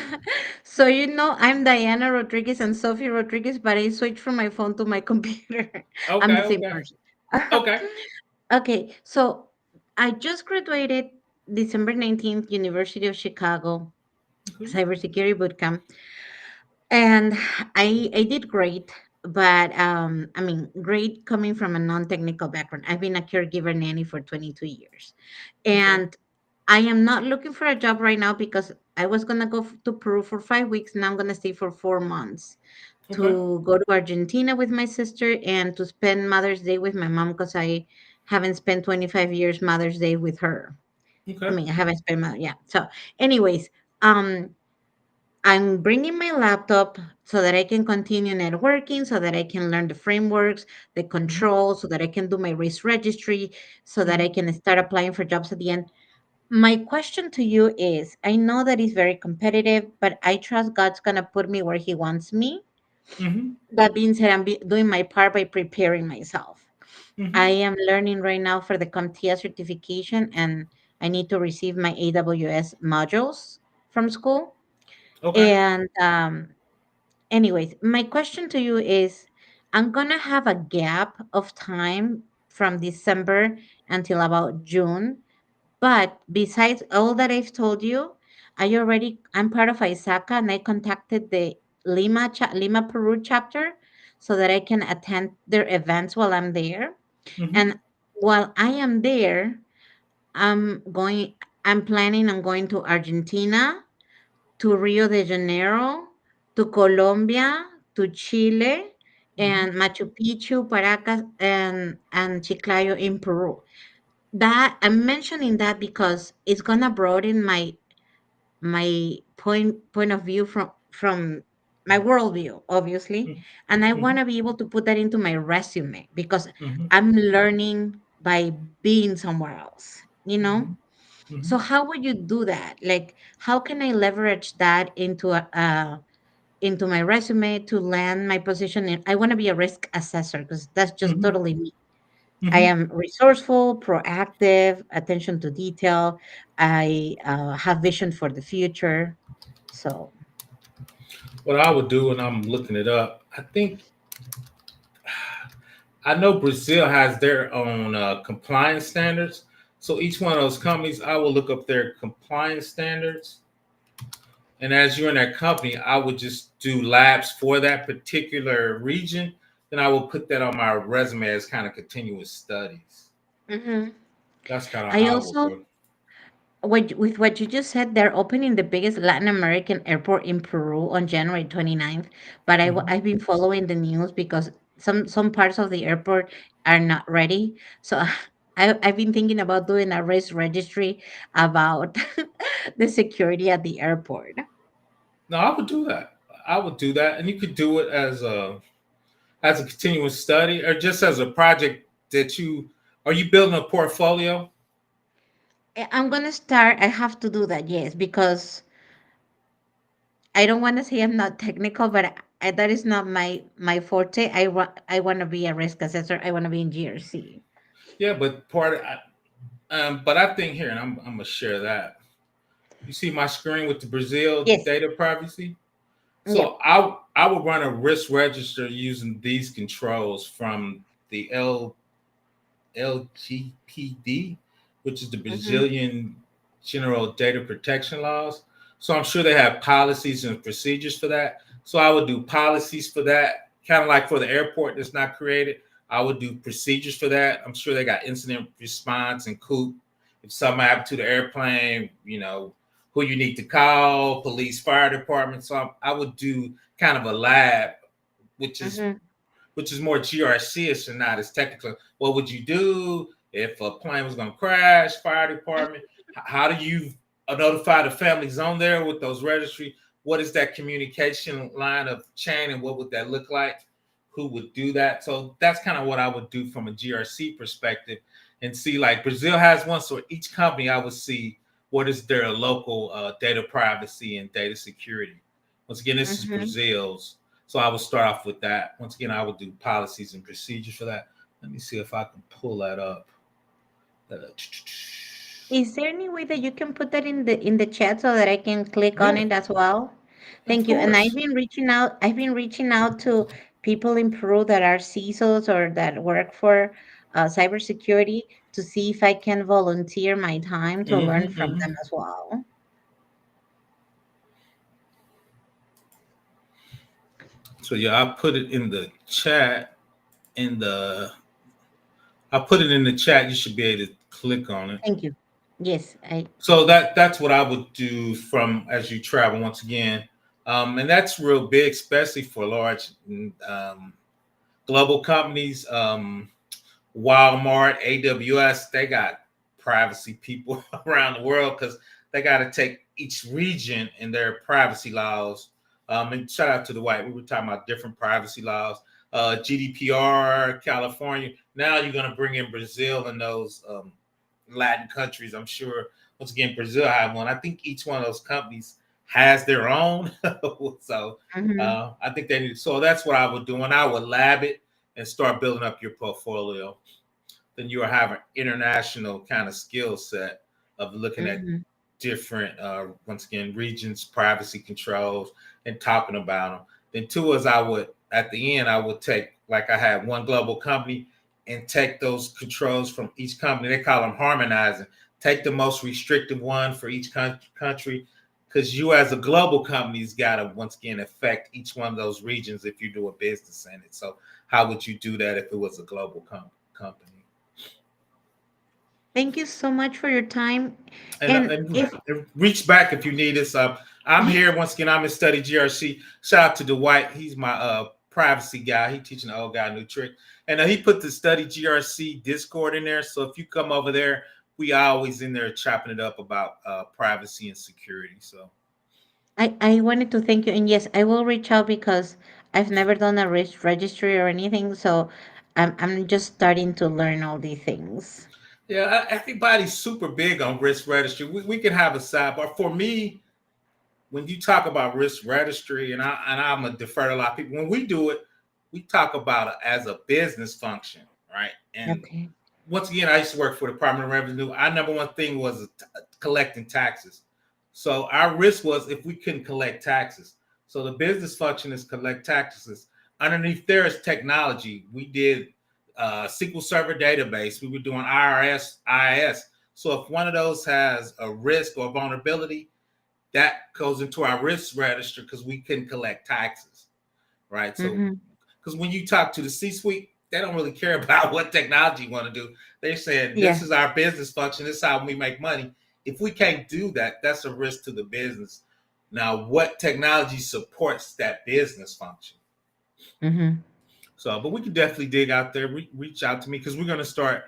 So I'm Diana Rodriguez and Sophie Rodriguez, but I switched from my phone to my computer. I'm the Okay. same Okay. person. Okay. Okay, so I just graduated December 19th, University of Chicago, Okay. cybersecurity bootcamp. And I did great, but I mean, great coming from a non-technical background. I've been a caregiver nanny for 22 years. Okay. And I am not looking for a job right now because I was gonna go to Peru for 5 weeks. Now I'm gonna stay for 4 months Okay. to go to Argentina with my sister and to spend Mother's Day with my mom because I haven't spent 25 years Mother's Day with her. I Okay. mean, I haven't spent yeah. So, anyways, um, I'm bringing my laptop so that I can continue networking, so that I can learn the frameworks, the Mm-hmm. controls, so that I can do my risk registry, so that I Mm-hmm. can start applying for jobs at the end. My question to you is, I know that it's very competitive, but I trust God's going to put me where He wants me. Mm-hmm. That being said, doing my part by preparing myself. I Mm-hmm. am learning right now for the CompTIA certification, and I need to receive my AWS modules from school. Okay. And anyways, my question to you is, I'm gonna have a gap of time from December until about June. But besides all that I've told you, I'm part of ISACA and I contacted the Lima Peru chapter so that I can attend their events while I'm there. Mm-hmm. And while I am there, I'm going I'm planning on going to Argentina, to Rio de Janeiro, to Colombia, to Chile, Mm-hmm. and Machu Picchu, Paracas, and Chiclayo in Peru. That I'm mentioning that because it's gonna broaden my point of view from my worldview, obviously, and I want Mm-hmm. to be able to put that into my resume because Mm-hmm. I'm learning by being somewhere else. Mm-hmm. Mm-hmm. So how would you do that? Like, how can I leverage that into my resume to land my position in? I want to be a risk assessor because that's just Mm-hmm. totally me. I Mm-hmm. am resourceful, proactive, attention to detail. I have vision for the future. So, What I would do, and I'm looking it up, I know Brazil has their own compliance standards. So each one of those companies, I will look up their compliance standards And as you're in that company, I would just do labs for that particular region. Then I will put that on my resume as kind of continuous studies. Hmm. That's kind of I how I would also, do it. with what you just said, they're opening the biggest Latin American airport in Peru on January 29th. But Mhm. I've been following the news because some parts of the airport are not ready. So I've been thinking about doing a race registry about the security at the airport. No, I would do that. I would do that, and you could do it as a continuous study or just as a project that you are you building a portfolio. I'm gonna start. I have to do that, yes, because I don't want to say I'm not technical, but that is not my forte. I want to be a risk assessor. I want to be in GRC. Yeah, but but I think here, and I'm gonna share that. You see my screen with the Brazil Yes. data privacy. Yeah. So I would run a risk register using these controls from the LGPD, which is the Mm-hmm. Brazilian General Data Protection Laws. So I'm sure they have policies and procedures for that. So I would do policies for that, kind of like for the airport that's not created. I would do procedures for that. I'm sure they got incident response and COOP. If something happened to the airplane, who you need to call, police, fire department. So I would do kind of a lab, which is Mm-hmm. which is more GRC-ish and not as technical. What would you do if a plane was going to crash? Fire department. How do you notify the families on there with those registry? What is that communication line of chain, and what would that look like? Who would do that? So that's kind of what I would do from a GRC perspective, and see like Brazil has one. So each company, I would see what is their local data privacy and data security. Once again, this is Mm-hmm. Brazil's. So I would start off with that. Once again, I would do policies and procedures for that. Let me see if I can pull that up. Is there any way that you can put that in the chat so that I can click on Yeah, it as well? of Thank you. And course. I've been reaching out to people in Peru that are CISOs or that work for cybersecurity to see if I can volunteer my time to learn from Hmm. them as well. So yeah, I put it in the chat. In the I put it in the chat. You should be able to click on it. Thank you. Yes, I. So that's what I would do from as you travel. Once again, and that's real big, especially for large global companies. Walmart, AWS, they got privacy people around the world because they got to take each region in their privacy laws. And shout out to the white. We were talking about different privacy laws. GDPR, California. Now you're going to bring in Brazil and those Latin countries. I'm sure. Once again, Brazil have one. I think each one of those companies has their own. So Mhm, I think they need. So that's what I would do, and I would lab it and start building up your portfolio. Then you'll have an international kind of skill set of looking at mhm, different, once again, regions, privacy controls, and talking about them. Then two is I would, at the end, I would take, like I had one global company and take those controls from each company. They call them harmonizing. Take the most restrictive one for each country because you as a global company's got to once again affect each one of those regions if you do a business in it. So how would you do that if it was a global company? thank you so much for your time. and, And and if reach back if you need us. I'm here once again. I'm in study GRC. Shout out to Dwight. He's my privacy guy. He teaching the old guy a new trick, and he put the study GRC Discord in there. So if you come over there, we always in there chopping it up about privacy and security. So I wanted to thank you, and yes, I will reach out because I've never done a risk registry or anything, so I'm just starting to learn all these things. yeah, everybody's super big on risk registry. We can have a sidebar. For me, when you talk about risk registry, and I'm gonna defer to a lot of people. When we do it, we talk about it as a business function, right? And Okay. once again, I used to work for the Department of Revenue. Our number one thing was collecting taxes. So our risk was if we couldn't collect taxes. So the business function is collect taxes. Underneath there is technology. We did SQL Server database. We were doing IRS, IIS. So if one of those has a risk or vulnerability, that goes into our risk register because we can collect taxes, right? So, Mm-hmm. because when you talk to the C-suite, they don't really care about what technology you want to do. They're saying this Yeah. is our business function. This is how we make money. If we can't do that, that's a risk to the business. Now, what technology supports that business function? Mm-hmm. So, but we can definitely dig out there. Reach out to me because we're going to start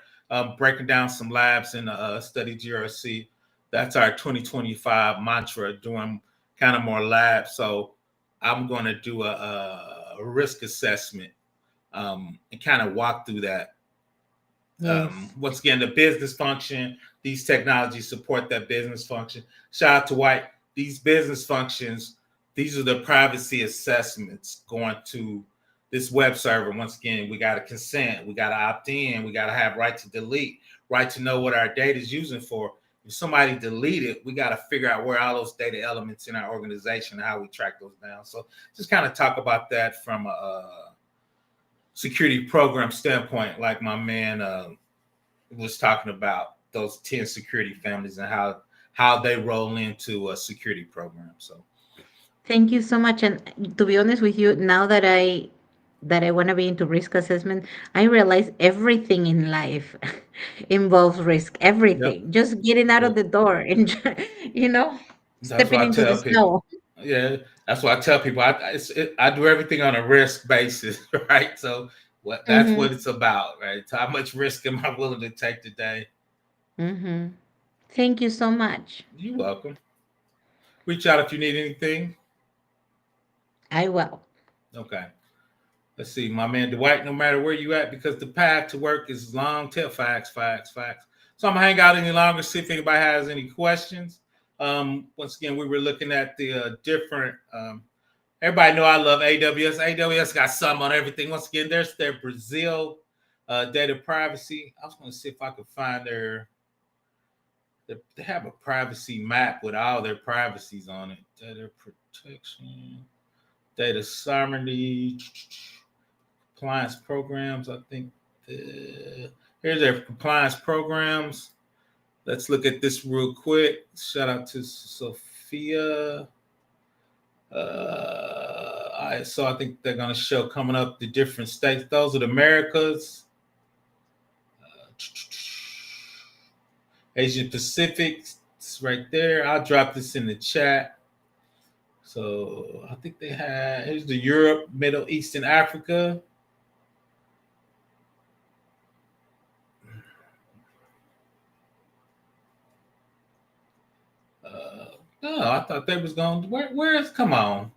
breaking down some labs in Study GRC. That's our 2025 mantra, doing kind of more labs. So, I'm going to do a risk assessment and kind of walk through that. Yes. Once again, the business function, these technologies support that business function. Shout out to White. These business functions, these are the privacy assessments going to this web server. Once again, we got to consent, we got to opt in, we got to have right to delete, right to know what our data is using for. If somebody delete it, we got to figure out where all those data elements in our organization and how we track those down. So just kind of talk about that from a security program standpoint, like my man was talking about those 10 security families and how they roll into a security program. So Thank you so much. And to be honest with you, now that I want to be into risk assessment, I realize everything in life involves risk. yep, Everything. Just getting out of yep. the door and you know, That's stepping what I into the tell people. snow. Yeah, that's what I tell people. I do everything on a risk basis, right? So that's what Mm-hmm. it's about, right? So how much risk am I willing to take today? Mm-hmm. Thank you so much. You're welcome. Reach out if you need anything. I will. Okay. Let's see, my man Dwight, no matter where you at, because the path to work is long. Tell facts, facts, facts. So I'm gonna hang out any longer, see if anybody has any questions. Once again, we were looking at the different. Everybody know I love AWS. AWS got some on everything. Once again, there's their Brazil data privacy. I was gonna see if I could find they have a privacy map with all their privacies on it. Data protection, data sovereignty, compliance programs. I think here's their compliance programs. Let's look at this real quick. Shout out to Sophia. So I think they're going to show coming up the different states. Those are the Americas, Asia Pacific. It's right there. I'll drop this in the chat. So I think they have. Here's the Europe, Middle East, and Africa. No, I thought they was going. Where's? Come on.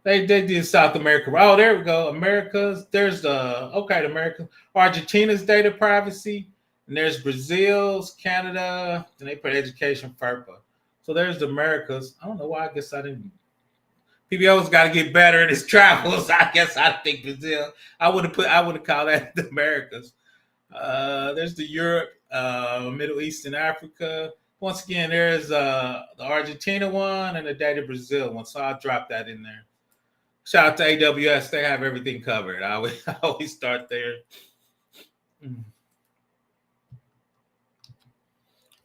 They did South America. Oh, there we go. Americas. There's the okay, the Americas. Argentina's data privacy. And there's Brazil's, Canada, and they put education FERPA. So there's the Americas. I don't know why. I guess I didn't. PBO's got to get better in his travels. I guess I think Brazil. I would have called that the Americas. There's the Europe, Middle East, and Africa. Once again, there's the Argentina one and the data Brazil one. So I'll drop that in there. Shout out to AWS. They have everything covered. I always start there.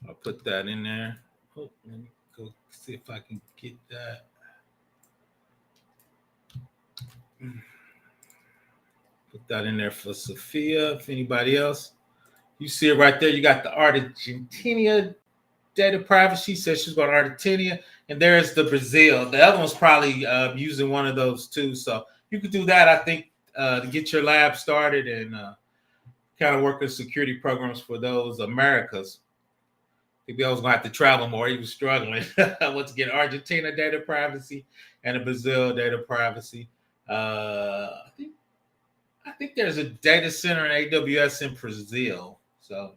I'll put that in there. Oh, let me go see if I can get that. Put that in there for Sophia. If anybody else, you see it right there. You got the Argentina data privacy. She says she's going to Argentina, and there's the Brazil. The other one's probably using one of those too. So you could do that. I think to get your lab started and kind of work with security programs for those Americas. Maybe I was going to have to travel more. He was struggling. Once again, Argentina data privacy and the Brazil data privacy. I think there's a data center in AWS in Brazil. So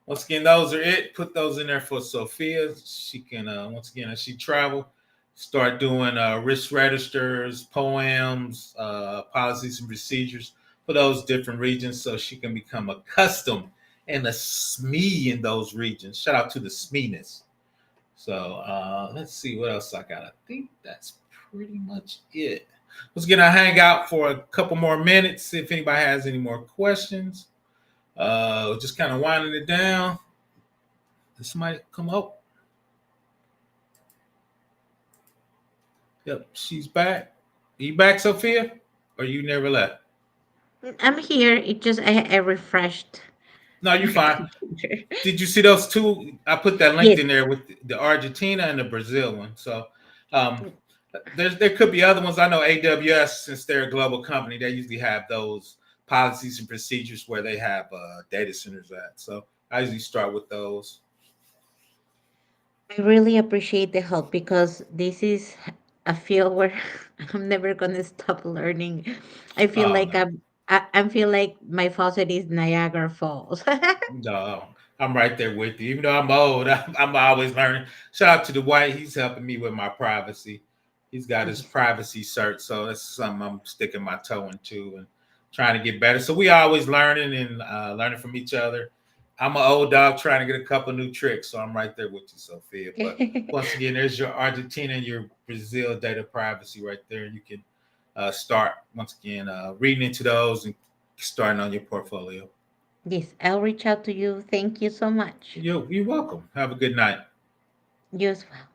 once again, those are it. Put those in there for Sophia. She can once again as she travel, start doing risk registers, poems, policies and procedures for those different regions, so she can become accustomed and a SME in those regions. Shout out to the SMEness. So let's see what else I got. I think that's pretty much it. Let's get a hang out for a couple more minutes. See if anybody has any more questions. Just kind of winding it down. This might come up. Yep, she's back. You back, Sophia? Or you never left? I'm here. It just I refreshed No, you my fine. computer. Did you see those two? I put that link Yes. in there with the Argentina and the Brazil one. So um, there could be other ones. I know AWS, since they're a global company, they usually have those policies and procedures where they have data centers at. So I usually start with those. I really appreciate the help because this is a field where I'm never gonna stop learning. I feel Oh like no. I feel like my faucet is Niagara Falls. No, I'm right there with you. Even though I'm old, I'm always learning. Shout out to the white. He's helping me with my privacy. He's got his Yes. privacy cert, so that's something I'm sticking my toe into and trying to get better. So we always learning and learning from each other. I'm an old dog trying to get a couple new tricks, so I'm right there with you, Sophia. But once again, there's your Argentina and your Brazil data privacy right there. You can start once again reading into those and starting on your portfolio. Yes, I'll reach out to you. Thank you so much. You're welcome. Have a good night. You as well.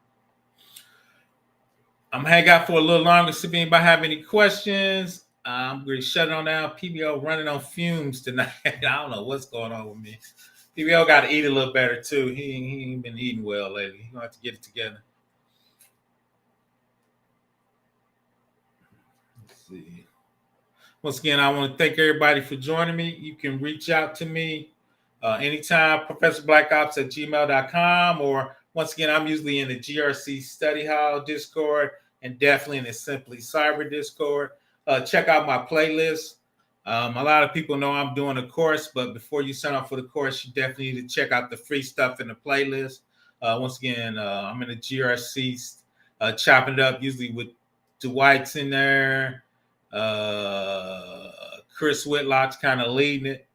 I'm gonna hang out for a little longer. See if anybody have any questions. I'm going to shut it on down. PBO running on fumes tonight. I don't know what's going on with me. PBO got to eat a little better too. He ain't been eating well lately. He gonna have to get it together. Let's see. Once again, I want to thank everybody for joining me. You can reach out to me anytime, ProfessorBlackOps at gmail.com. Or once again, I'm usually in the GRC Study Hall Discord and definitely in the Simply Cyber Discord. Check out my playlist. A lot of people know I'm doing a course, but before you sign up for the course, you definitely need to check out the free stuff in the playlist. Once again, I'm in the GRC, chopping it up, usually with Dwight's in there. Uh, Chris Whitlock's kind of leading it.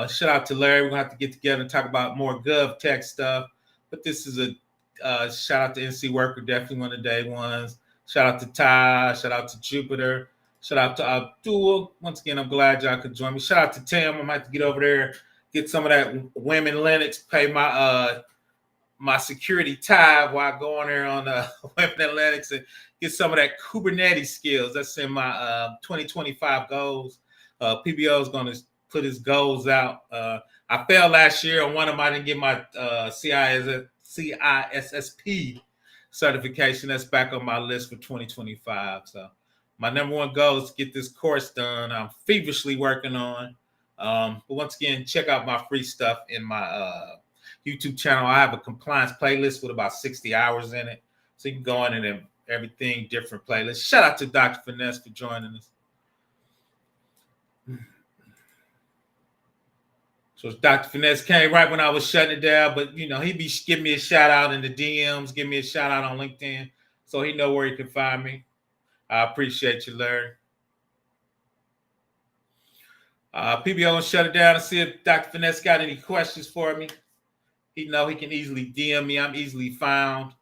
Shout out to Larry. We're gonna have to get together and talk about more gov tech stuff. But this is a shout out to NC Worker, definitely one of the day ones. Shout out to Ty. Shout out to Jupiter. Shout out to Abdul. Once again, I'm glad y'all could join me. Shout out to Tim. I might have to get over there, get some of that women Linux, pay my security tab while I go on there on Web Analytics and get some of that Kubernetes skills. That's in my 2025 goals. PBO is going to put his goals out. I failed last year on one of them. I didn't get my CISSP certification. That's back on my list for 2025. So my number one goal is to get this course done. I'm feverishly working on. But once again, check out my free stuff in my YouTube channel. I have a compliance playlist with about 60 hours in it. So you can go in and everything different playlist. Shout out to Dr. Finesse for joining us. So Dr. Finesse came right when I was shutting it down, but you know, he'd be giving me a shout out in the DMs, give me a shout out on LinkedIn. So he know where he can find me. I appreciate you, Larry. PBO will shut it down and see if Dr. Finesse got any questions for me. He know he can easily DM me. I'm easily found.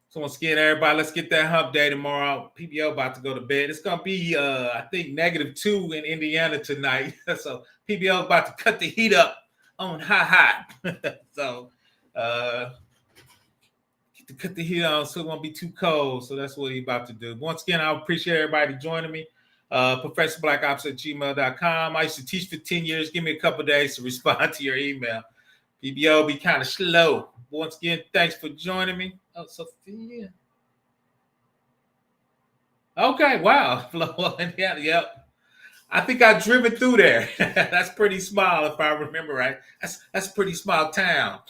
So once again, everybody, let's get that hump day tomorrow. PBO about to go to bed. It's gonna be I think -2 in Indiana tonight. So PBO about to cut the heat up on high. So to cut the heat on so it won't be too cold. So that's what he's about to do. Once again, I appreciate everybody joining me. ProfessorBlackOps at gmail.com. I used to teach for 10 years. Give me a couple days to respond to your email. PBO be kind of slow. Once again, thanks for joining me. Oh, Sophia. Okay, wow. Yeah, yep. I think I driven through there. That's pretty small, if I remember right. That's pretty small town.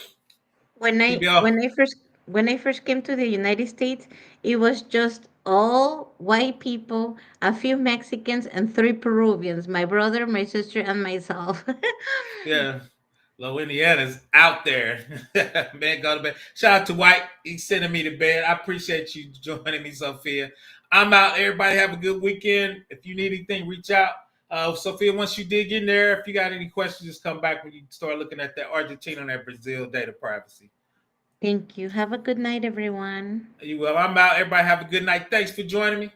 When I PBO. when I first when I first came to the United States, it was just all white people, a few Mexicans, and three Peruvians, my brother, my sister, and myself. Yeah. Louisiana's out there. Man, go to bed. Shout out to White. He's sending me to bed. I appreciate you joining me, Sophia. I'm out. Everybody have a good weekend. If you need anything, reach out. Sophia, once you dig in there, if you got any questions, just come back when you start looking at that Argentina and that Brazil data privacy. Thank you. Have a good night, everyone. You will. I'm out. Everybody have a good night. Thanks for joining me.